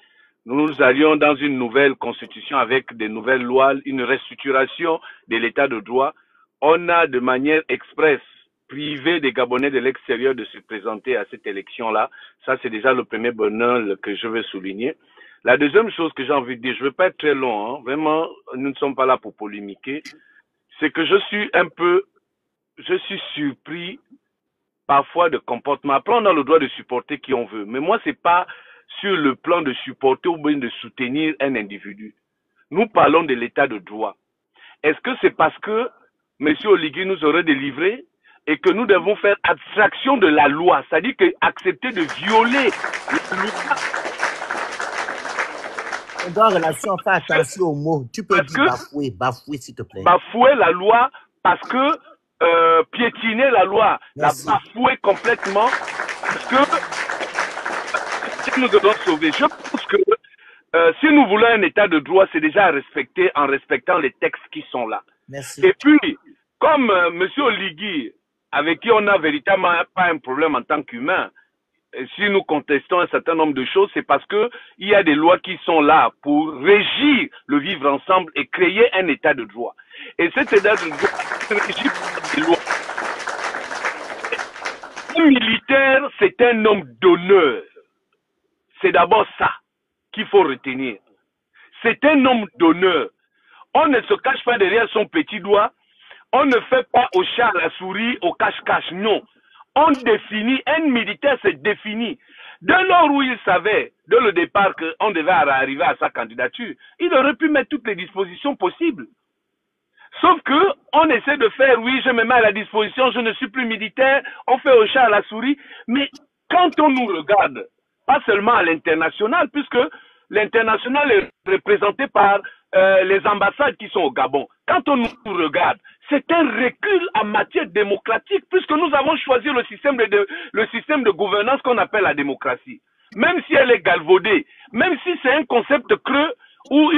nous allions dans une nouvelle constitution avec des nouvelles lois, une restructuration de l'état de droit. On a de manière express privé des Gabonais de l'extérieur de se présenter à cette élection-là. Ça, c'est déjà le premier bonheur que je veux souligner. La deuxième chose que j'ai envie de dire, je ne veux pas être très long, hein, vraiment, nous ne sommes pas là pour polémiquer, c'est que je suis surpris parfois de comportement. Après, on a le droit de supporter qui on veut, mais moi, c'est pas sur le plan de supporter ou bien de soutenir un individu. Nous parlons de l'état de droit. Est-ce que c'est parce que M. Oligui nous aurait délivré et que nous devons faire abstraction de la loi, c'est-à-dire que accepter de violer la loi. On doit relation, faire attention aux mots. Tu peux dire bafouer s'il te plaît. Bafouer la loi parce que piétiner la loi, merci. La bafouer complètement parce que nous devons sauver. Je pense que si nous voulons un état de droit, c'est déjà à respecter en respectant les textes qui sont là. Merci. Et puis, comme M. Oligui, avec qui on n'a véritablement pas un problème en tant qu'humain, si nous contestons un certain nombre de choses, c'est parce que il y a des lois qui sont là pour régir le vivre ensemble et créer un état de droit. Et cet état de droit est régi par des lois. Un militaire, c'est un homme d'honneur. C'est d'abord ça qu'il faut retenir. C'est un homme d'honneur. On ne se cache pas derrière son petit doigt. On ne fait pas au chat, à la souris, au cache-cache. Non. On définit, un militaire se définit. Dès lors où il savait, dès le départ, qu'on devait arriver à sa candidature, il aurait pu mettre toutes les dispositions possibles. Sauf que on essaie de faire, oui, je me mets à la disposition, je ne suis plus militaire, on fait au chat, à la souris. Mais quand on nous regarde, pas seulement à l'international, puisque l'international est représenté par les ambassades qui sont au Gabon. Quand on nous regarde, c'est un recul en matière démocratique, puisque nous avons choisi le système de gouvernance qu'on appelle la démocratie. Même si elle est galvaudée, même si c'est un concept creux, ou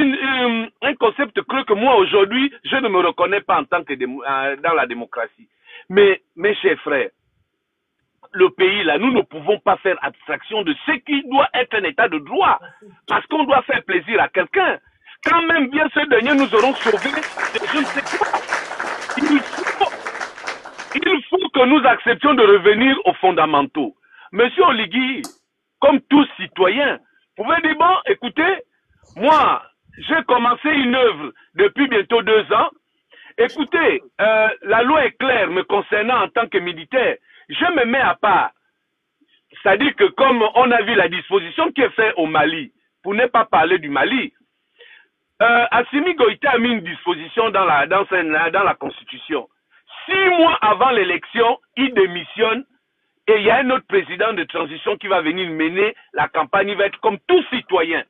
un concept creux que moi aujourd'hui, je ne me reconnais pas en tant que dans la démocratie. Mais, mes chers frères, le pays là, nous ne pouvons pas faire abstraction de ce qui doit être un état de droit, parce qu'on doit faire plaisir à quelqu'un. Quand même bien ce dernier nous auront sauvés, je ne sais pas. Il faut que nous acceptions de revenir aux fondamentaux. Monsieur Oligui, comme tous citoyens, vous pouvez dire, bon, écoutez, moi, j'ai commencé une œuvre depuis bientôt 2 ans. Écoutez, la loi est claire me concernant en tant que militaire. Je me mets à part. C'est-à-dire que comme on a vu la disposition qui est faite au Mali, pour ne pas parler du Mali, Assimi Goïta a mis une disposition dans la Constitution. 6 mois avant l'élection, il démissionne et il y a un autre président de transition qui va venir mener la campagne. Il va être comme tout citoyen.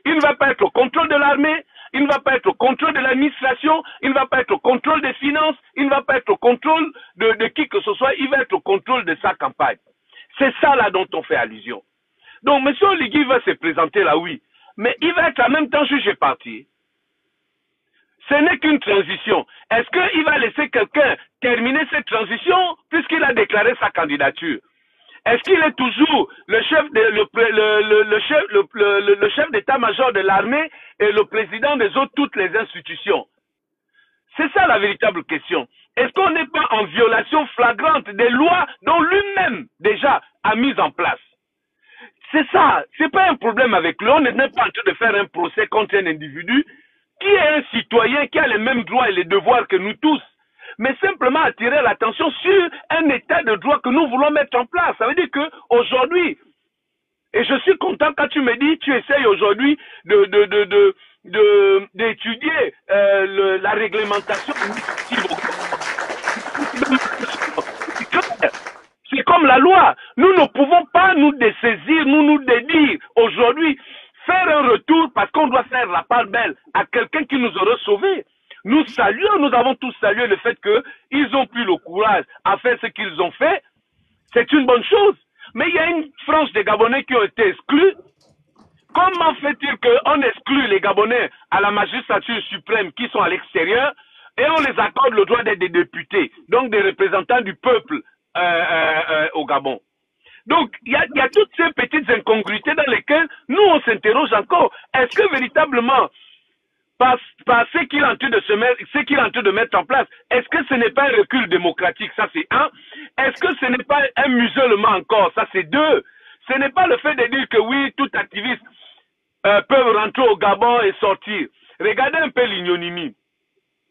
Il ne va pas être au contrôle de l'armée, il ne va pas être au contrôle de l'administration, il ne va pas être au contrôle des finances, il ne va pas être au contrôle de qui que ce soit, il va être au contrôle de sa campagne. C'est ça là dont on fait allusion. Donc M. Oligui va se présenter là, oui, mais il va être en même temps juge et parti. Ce n'est qu'une transition. Est-ce qu'il va laisser quelqu'un terminer cette transition puisqu'il a déclaré sa candidature? Est-ce qu'il est toujours le chef d'état-major de l'armée et le président des autres toutes les institutions? C'est ça la véritable question. Est-ce qu'on n'est pas en violation flagrante des lois dont lui-même déjà a mis en place? C'est ça. C'est pas un problème avec lui. On n'est pas en train de faire un procès contre un individu qui est un citoyen qui a les mêmes droits et les devoirs que nous tous, mais simplement attirer l'attention sur un état de droit que nous voulons mettre en place. Ça veut dire qu'aujourd'hui, et je suis content quand tu me dis, tu essayes aujourd'hui d'étudier la réglementation. C'est comme la loi. Nous ne pouvons pas nous dessaisir, nous dédire aujourd'hui, faire un retour parce qu'on doit faire la part belle à quelqu'un qui nous aurait sauvés. Nous saluons, nous avons tous salué le fait qu'ils ont pris le courage à faire ce qu'ils ont fait. C'est une bonne chose. Mais il y a une frange des Gabonais qui ont été exclus. Comment fait-il qu'on exclut les Gabonais à la magistrature suprême qui sont à l'extérieur et on les accorde le droit d'être des députés, donc des représentants du peuple au Gabon? Donc, il y a toutes ces petites incongruités dans lesquelles nous, on s'interroge encore. Est-ce que véritablement, par ce qu'il est en train de mettre en place, est-ce que ce n'est pas un recul démocratique? Ça, c'est un. Est-ce que ce n'est pas un muselement encore? Ça, c'est deux. Ce n'est pas le fait de dire que oui, tout activiste peut rentrer au Gabon et sortir. Regardez un peu l'ignominie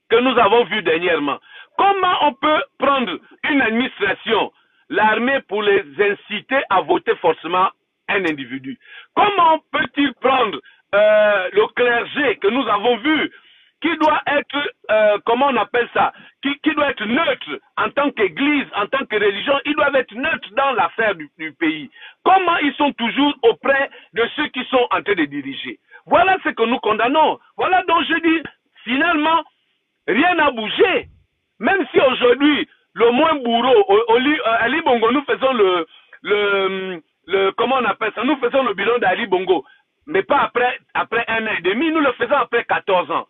que nous avons vu dernièrement. Comment on peut prendre une administration, l'armée, pour les inciter à voter forcément un individu? Comment peut-il prendre le clergé que nous avons vu, qui doit être, comment on appelle ça, qui doit être neutre en tant qu'église, en tant que religion, ils doivent être neutres dans l'affaire du pays. Comment ils sont toujours auprès de ceux qui sont en train de diriger? Voilà ce que nous condamnons. Voilà donc je dis, finalement, rien n'a bougé. Même si aujourd'hui, le moins bourreau, Ali Bongo, nous faisons comment on appelle ça, nous faisons le bilan d'Ali Bongo, mais pas après 1 an et Aujourd'hui, nous le faisons après 14 ans.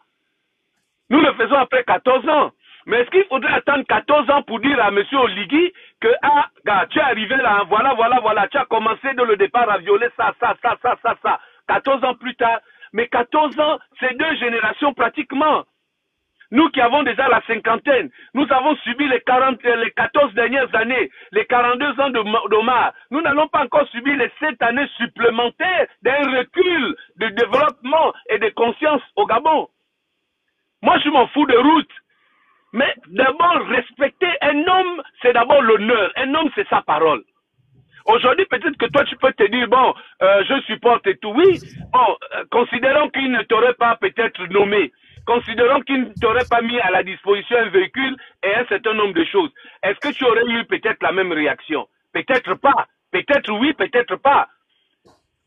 Nous le faisons après 14 ans. Mais est-ce qu'il faudrait attendre 14 ans pour dire à M. Oligui que, ah, gars, tu es arrivé là, voilà, tu as commencé de le départ à violer ça. 14 ans plus tard. Mais 14 ans, c'est 2 générations pratiquement. Nous qui avons déjà la cinquantaine, nous avons subi les 14 dernières années, les 42 ans d'Omar. Nous n'allons pas encore subir les 7 années supplémentaires d'un recul de développement et de conscience au Gabon. Moi, je m'en fous de route. Mais d'abord, respecter un homme, c'est d'abord l'honneur. Un homme, c'est sa parole. Aujourd'hui, peut-être que toi, tu peux te dire, bon, je supporte et tout. Oui, bon, considérons qu'il ne t'aurait pas peut-être nommé. Considérons qu'il ne t'aurait pas mis à la disposition un véhicule et un certain nombre de choses. Est-ce que tu aurais eu peut-être la même réaction? Peut-être pas. Peut-être oui, peut-être pas.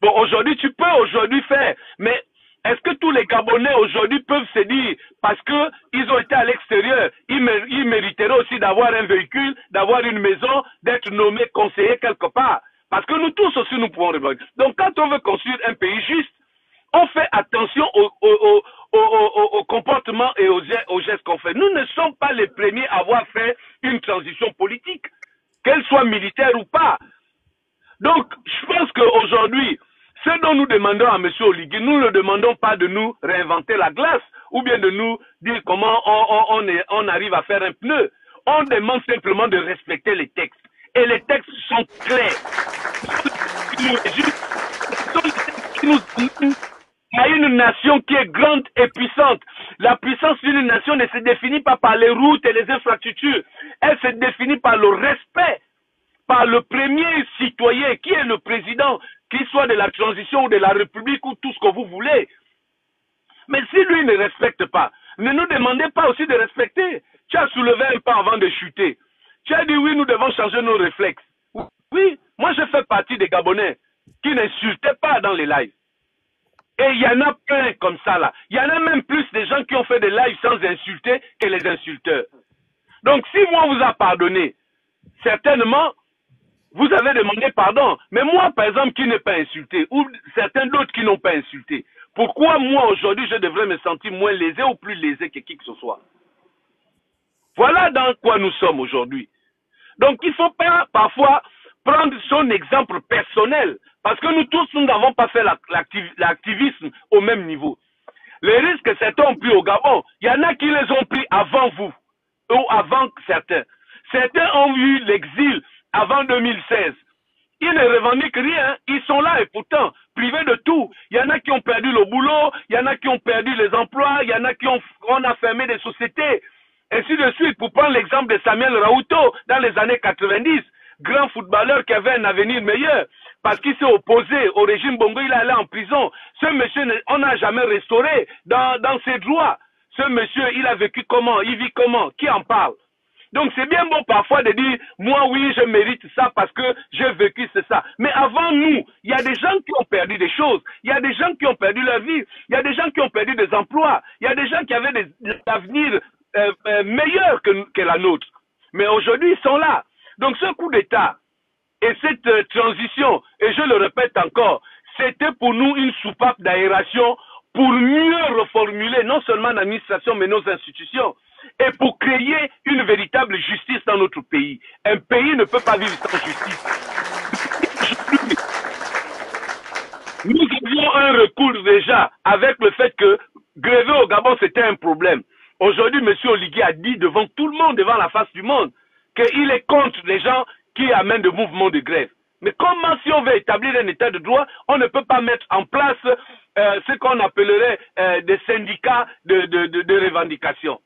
Bon, aujourd'hui, tu peux aujourd'hui faire. Mais est-ce que tous les Gabonais aujourd'hui peuvent se dire, parce qu'ils ont été à l'extérieur, ils mériteraient aussi d'avoir un véhicule, d'avoir une maison, d'être nommés conseillers quelque part? Parce que nous tous aussi, nous pouvons répondre. Donc, quand on veut construire un pays juste, on fait attention au comportement et aux gestes qu'on fait. Nous ne sommes pas les premiers à avoir fait une transition politique, qu'elle soit militaire ou pas. Donc, je pense qu'aujourd'hui, ce dont nous demandons à M. Oligui, nous ne demandons pas de nous réinventer la glace ou bien de nous dire comment on arrive à faire un pneu. On demande simplement de respecter les textes. Et les textes sont clairs. Il y a une nation qui est grande et puissante. La puissance d'une nation ne se définit pas par les routes et les infrastructures. Elle se définit par le respect, par le premier citoyen qui est le président, qu'il soit de la transition ou de la République ou tout ce que vous voulez. Mais si lui ne respecte pas, ne nous demandez pas aussi de respecter. Tu as soulevé un pas avant de chuter. Tu as dit oui, nous devons changer nos réflexes. Oui, moi je fais partie des Gabonais qui n'insultaient pas dans les lives. Et il y en a plein comme ça là. Il y en a même plus des gens qui ont fait des lives sans insulter que les insulteurs. Donc si moi on vous a pardonné, certainement vous avez demandé pardon. Mais moi par exemple qui n'ai pas insulté, ou certains d'autres qui n'ont pas insulté, pourquoi moi aujourd'hui je devrais me sentir moins lésé ou plus lésé que qui que ce soit? Voilà dans quoi nous sommes aujourd'hui. Donc il ne faut pas parfois prendre son exemple personnel, parce que nous tous, nous n'avons pas fait l'activisme au même niveau. Les risques que certains ont pris au Gabon, il y en a qui les ont pris avant vous, ou avant certains. Certains ont eu l'exil avant 2016. Ils ne revendiquent rien, ils sont là et pourtant privés de tout. Il y en a qui ont perdu le boulot, il y en a qui ont perdu les emplois, il y en a qui on a fermé des sociétés, ainsi de suite. Pour prendre l'exemple de Samuel Raouto dans les années 90, grand footballeur qui avait un avenir meilleur, parce qu'il s'est opposé au régime Bongo, il est allé en prison. Ce monsieur, on n'a jamais restauré dans ses droits. Ce monsieur, il a vécu comment? Il vit comment? Qui en parle? Donc c'est bien beau parfois de dire, moi oui, je mérite ça parce que j'ai vécu c'est ça. Mais avant nous, il y a des gens qui ont perdu des choses. Il y a des gens qui ont perdu leur vie. Il y a des gens qui ont perdu des emplois. Il y a des gens qui avaient des avenirs meilleurs que la nôtre. Mais aujourd'hui, ils sont là. Donc ce coup d'État et cette transition, et je le répète encore, c'était pour nous une soupape d'aération pour mieux reformuler non seulement l'administration mais nos institutions et pour créer une véritable justice dans notre pays. Un pays ne peut pas vivre sans justice. Nous avions un recours déjà avec le fait que gréver au Gabon c'était un problème. Aujourd'hui, M. Oligui a dit devant tout le monde, devant la face du monde, qu'il est contre les gens qui amènent des mouvements de grève. Mais comment, si on veut établir un état de droit, on ne peut pas mettre en place ce qu'on appellerait des syndicats de revendication?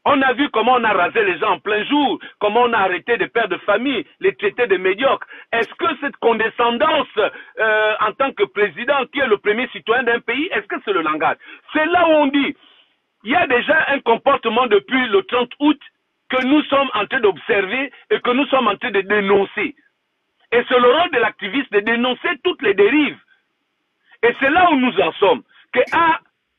On a vu comment on a rasé les gens en plein jour, comment on a arrêté des pères de famille, les traités de médiocres. Est-ce que cette condescendance en tant que président, qui est le premier citoyen d'un pays, est-ce que c'est le langage? C'est là où on dit, il y a déjà un comportement depuis le 30 août que nous sommes en train d'observer et que nous sommes en train de dénoncer. Et c'est le rôle de l'activiste de dénoncer toutes les dérives. Et c'est là où nous en sommes. Que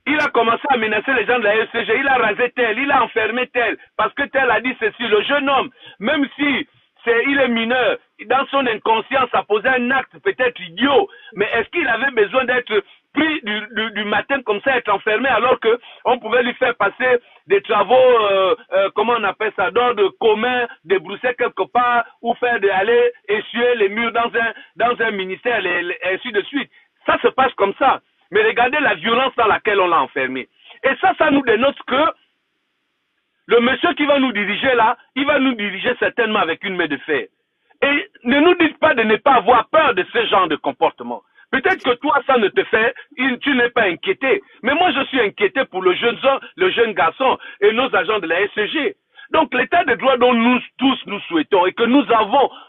il a commencé à menacer les gens de la SCG, il a rasé tel, il a enfermé tel, parce que tel a dit ceci. Le jeune homme, même si il est mineur, dans son inconscience a posé un acte peut-être idiot, mais est-ce qu'il avait besoin d'être pris du matin comme ça, être enfermé, alors que on pouvait lui faire passer des travaux, comment on appelle ça, d'ordre commun, débrousser quelque part, ou faire aller essuyer les murs dans un ministère, et ainsi de suite. Ça se passe comme ça. Mais regardez la violence dans laquelle on l'a enfermé. Et ça nous dénote que le monsieur qui va nous diriger là, il va nous diriger certainement avec une main de fer. Et ne nous dites pas de ne pas avoir peur de ce genre de comportement. Peut-être que toi, ça ne te fait, tu n'es pas inquiété. Mais moi, je suis inquiété pour le jeune garçon et nos agents de la SG. Donc, l'état de droit dont nous tous nous souhaitons et que nous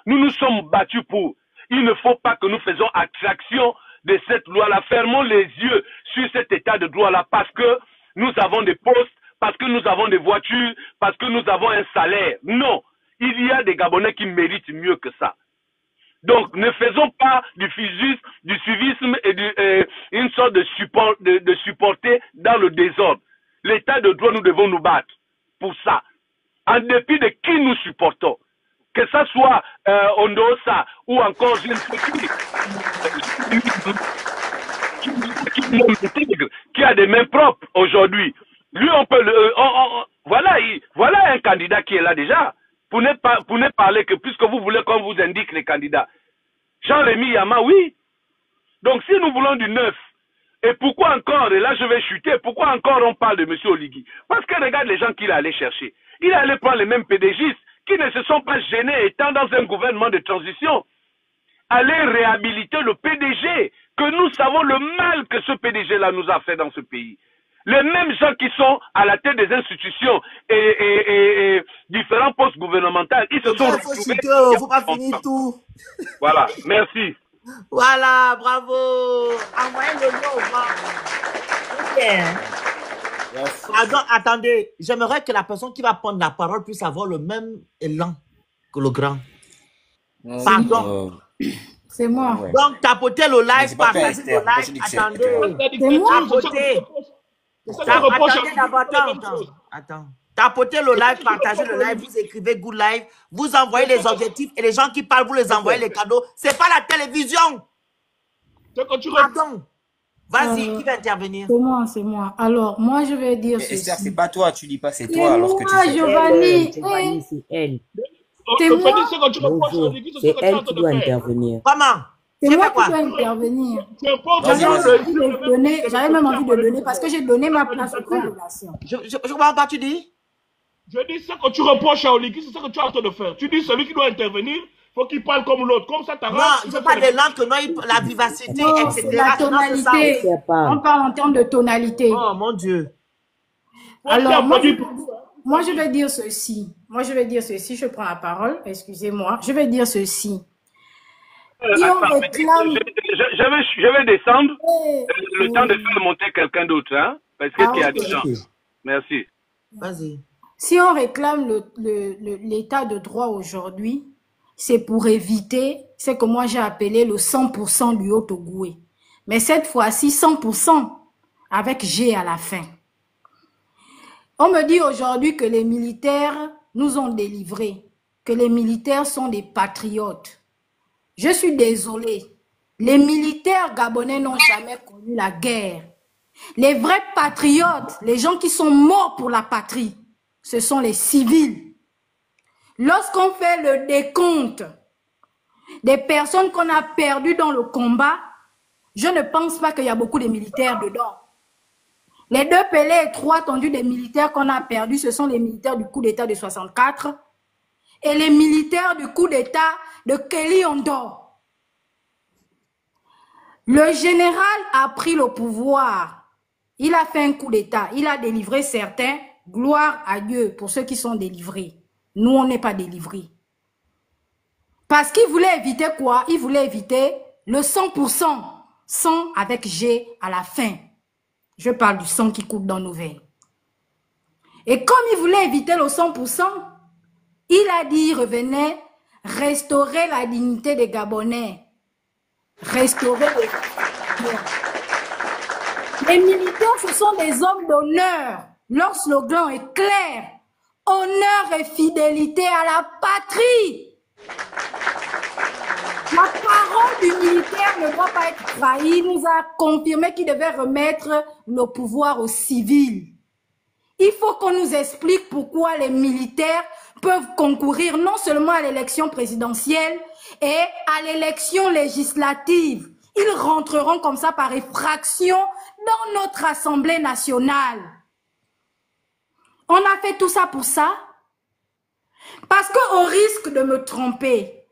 nous sommes battus pour, il ne faut pas que nous faisons attraction de cette loi-là. Fermons les yeux sur cet état de droit-là parce que nous avons des postes, parce que nous avons des voitures, parce que nous avons un salaire. Non, il y a des Gabonais qui méritent mieux que ça. Donc, ne faisons pas du suivisme et une sorte de supporter dans le désordre. L'état de droit, nous devons nous battre pour ça, en dépit de qui nous supportons. Que ça soit Ondosa ou encore je ne sais qui a des mains propres aujourd'hui. Lui, on peut voilà un candidat qui est là déjà. Pour ne parler que puisque vous voulez qu'on vous indique les candidats. Jean-Rémy Yama, oui. Donc si nous voulons du neuf, et pourquoi encore, et là je vais chuter, pourquoi encore on parle de M. Oligui? Parce que regarde les gens qu'il est allé chercher. Il est allé prendre les mêmes PDGistes qui ne se sont pas gênés étant dans un gouvernement de transition. Aller réhabiliter le PDG, que nous savons le mal que ce PDG-là nous a fait dans ce pays. Les mêmes gens qui sont à la tête des institutions et différents postes gouvernementaux, ils se sont retrouvés. Il ne faut pas finir tout. Voilà, merci. Voilà, bravo. Envoyez le mot au grand. Pardon, attendez. J'aimerais que la personne qui va prendre la parole puisse avoir le même élan que le grand. Pardon. C'est moi. Donc, tapotez le live, partagez le live. Attendez. C'est moi. Tapotez. Attends. Tapotez le live, partagez le live, vous écrivez good live, vous envoyez les objectifs et les gens qui parlent, vous les envoyez les cadeaux. C'est pas la télévision. Pardon. Vas-y, qui va intervenir? C'est moi. Alors, moi, je vais dire ceci. Esther, c'est pas toi, tu dis pas c'est toi alors que tu sais. Giovanni. C'est elle. C'est moi. C'est elle qui doit intervenir. Comment? C'est moi qui dois intervenir. J'avais même envie de donner parce que j'ai donné ma place aux relations. Je comprends pas, tu dis? Je dis ce que tu reproches à Oligui, c'est ce que tu es en train de faire. Tu dis celui qui doit intervenir, il faut qu'il parle comme l'autre. Comme ça, tu Non, je parle de langue, non, la vivacité, non, etc. La tonalité. On parle en termes de tonalité. Oh mon Dieu. Alors, moi, je vais dire ceci. Je prends la parole. Excusez-moi. Je vais dire ceci. Si on réclame... je vais descendre le temps de faire monter quelqu'un d'autre, hein, parce qu'il y a des gens. Merci. Vas-y. Si on réclame l'état de droit aujourd'hui, c'est pour éviter ce que moi j'ai appelé le 100% du Haut-Ogoué. Mais cette fois-ci, 100% avec G à la fin. On me dit aujourd'hui que les militaires nous ont délivrés, que les militaires sont des patriotes. Je suis désolée. Les militaires gabonais n'ont jamais connu la guerre. Les vrais patriotes, les gens qui sont morts pour la patrie, ce sont les civils. Lorsqu'on fait le décompte des personnes qu'on a perdues dans le combat, je ne pense pas qu'il y a beaucoup de militaires dedans. Les 2 Pelé et 3 tendus des militaires qu'on a perdus, ce sont les militaires du coup d'État de 64 et les militaires du coup d'État de Kelly Ondor. Le général a pris le pouvoir. Il a fait un coup d'État. Il a délivré certains. Gloire à Dieu pour ceux qui sont délivrés. Nous, on n'est pas délivrés. Parce qu'il voulait éviter quoi? Il voulait éviter le 100%. 100 avec G à la fin. Je parle du sang qui coule dans nos veines. Et comme il voulait éviter le 100%, il a dit, il revenait, restaurer la dignité des Gabonais. Restaurer les militaires, ce sont des hommes d'honneur. Leur slogan est clair. Honneur et fidélité à la patrie. La parole du militaire ne doit pas être trahi. Il nous a confirmé qu'il devait remettre le pouvoir aux civils. Il faut qu'on nous explique pourquoi les militaires peuvent concourir non seulement à l'élection présidentielle et à l'élection législative. Ils rentreront comme ça par effraction dans notre Assemblée nationale. On a fait tout ça pour ça? Parce qu'au risque de me tromper,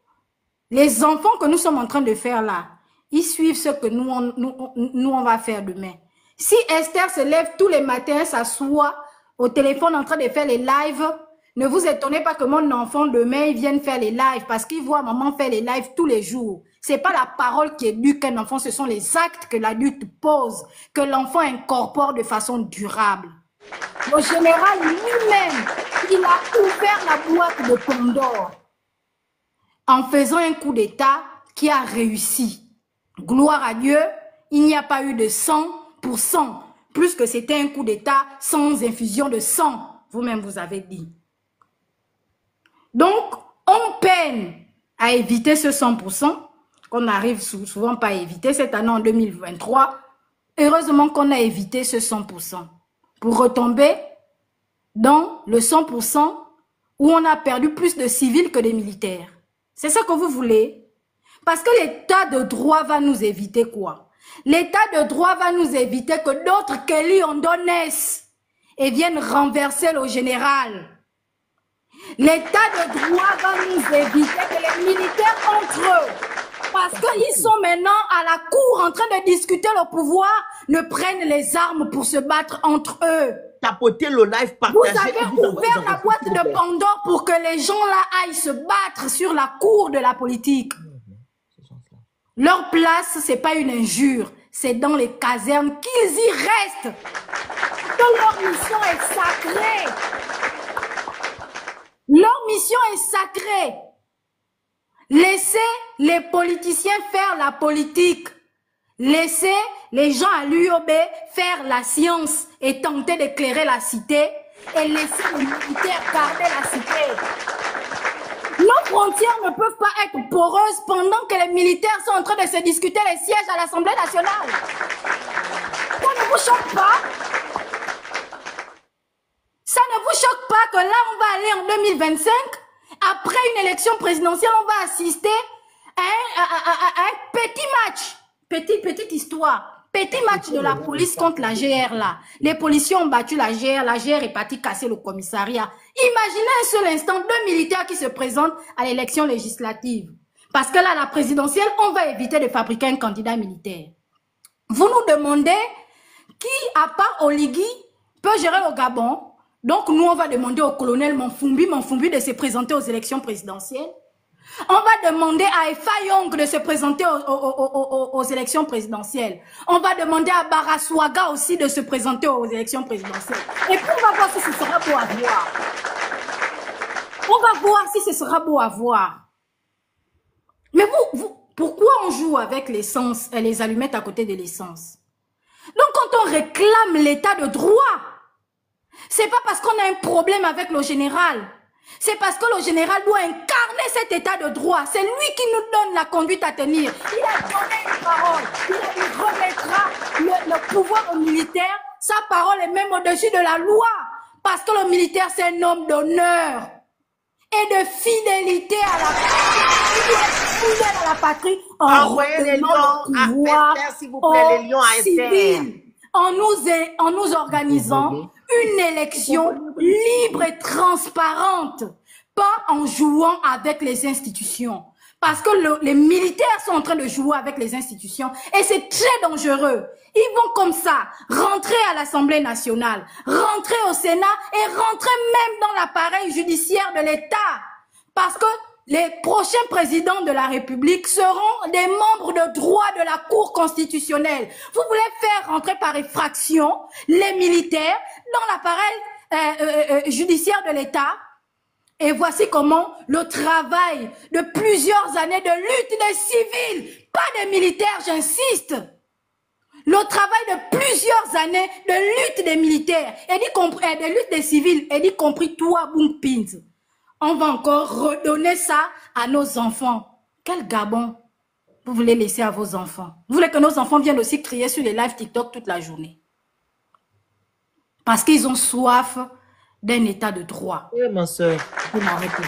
les enfants que nous sommes en train de faire là, ils suivent ce que nous on va faire demain. Si Esther se lève tous les matins, s'assoit au téléphone en train de faire les lives, ne vous étonnez pas que mon enfant demain il vienne faire les lives parce qu'il voit maman faire les lives tous les jours. C'est pas la parole qui éduque un enfant, ce sont les actes que l'adulte pose, que l'enfant incorpore de façon durable. Le général lui-même, il a ouvert la boîte de Pandore en faisant un coup d'État qui a réussi. Gloire à Dieu, il n'y a pas eu de 100%, plus que c'était un coup d'État sans infusion de sang. Vous-même, vous avez dit. Donc, on peine à éviter ce 100%, qu'on n'arrive souvent pas à éviter cette année en 2023. Heureusement qu'on a évité ce 100%, pour retomber dans le 100% où on a perdu plus de civils que de militaires. C'est ça que vous voulez? Parce que l'état de droit va nous éviter quoi? L'état de droit va nous éviter que d'autres Kelly naissent et viennent renverser le général. L'état de droit va nous éviter que les militaires entre eux, parce qu'ils sont maintenant à la cour en train de discuter le pouvoir, ne prennent les armes pour se battre entre eux. Tapoter le live, partager. Vous avez ouvert la boîte de Pandore pour que les gens là aillent se battre sur la cour de la politique. Leur place, c'est pas une injure, c'est dans les casernes qu'ils y restent. Donc leur mission est sacrée. Leur mission est sacrée. Laissez les politiciens faire la politique. Laissez les gens à l'UOB faire la science et tenter d'éclairer la cité et laissez les militaires garder la cité. Nos frontières ne peuvent pas être poreuses pendant que les militaires sont en train de se discuter les sièges à l'Assemblée nationale. Ça ne vous choque pas? Ça ne vous choque pas que là, on va aller en 2025, après une élection présidentielle, on va assister à un petit match, petite histoire, petit match de la police contre la GR là. Les policiers ont battu la GR est partie casser le commissariat. Imaginez un seul instant deux militaires qui se présentent à l'élection législative. Parce que là, la présidentielle, on va éviter de fabriquer un candidat militaire. Vous nous demandez qui, à part Oligui, peut gérer le Gabon. Donc, nous, on va demander au colonel Monfumbi de se présenter aux élections présidentielles. On va demander à Efa Yong de se présenter aux élections présidentielles. On va demander à Baraswaga aussi de se présenter aux élections présidentielles. Et puis, on va voir si ce sera beau à voir. On va voir si ce sera beau à voir. Mais pourquoi on joue avec l'essence et les allumettes à côté de l'essence? Donc, quand on réclame l'état de droit, c'est pas parce qu'on a un problème avec le général. C'est parce que le général doit incarner cet état de droit. C'est lui qui nous donne la conduite à tenir. Il a donné une parole. Il remettra le pouvoir au militaire. Sa parole est même au-dessus de la loi. Parce que le militaire, c'est un homme d'honneur et de fidélité à la patrie. Il est fidèle à la patrie en redonnant le pouvoir aux civils. En nous organisant une élection libre et transparente, pas en jouant avec les institutions. Parce que les militaires sont en train de jouer avec les institutions et c'est très dangereux. Ils vont comme ça rentrer à l'Assemblée nationale, rentrer au Sénat et rentrer même dans l'appareil judiciaire de l'État. Parce que les prochains présidents de la République seront des membres de droit de la Cour constitutionnelle. Vous voulez faire rentrer par effraction les militaires dans l'appareil judiciaire de l'État? Et voici comment le travail de plusieurs années de lutte des civils, pas des militaires, j'insiste. Le travail de plusieurs années de lutte des militaires, et de lutte des civils, et y compris toi, Boum-Pins. On va encore redonner ça à nos enfants. Quel Gabon? vous voulez laisser à vos enfants? Vous voulez que nos enfants viennent aussi crier sur les lives TikTok toute la journée? Parce qu'ils ont soif d'un état de droit. Oui, ma soeur. Vous m'arrêtez.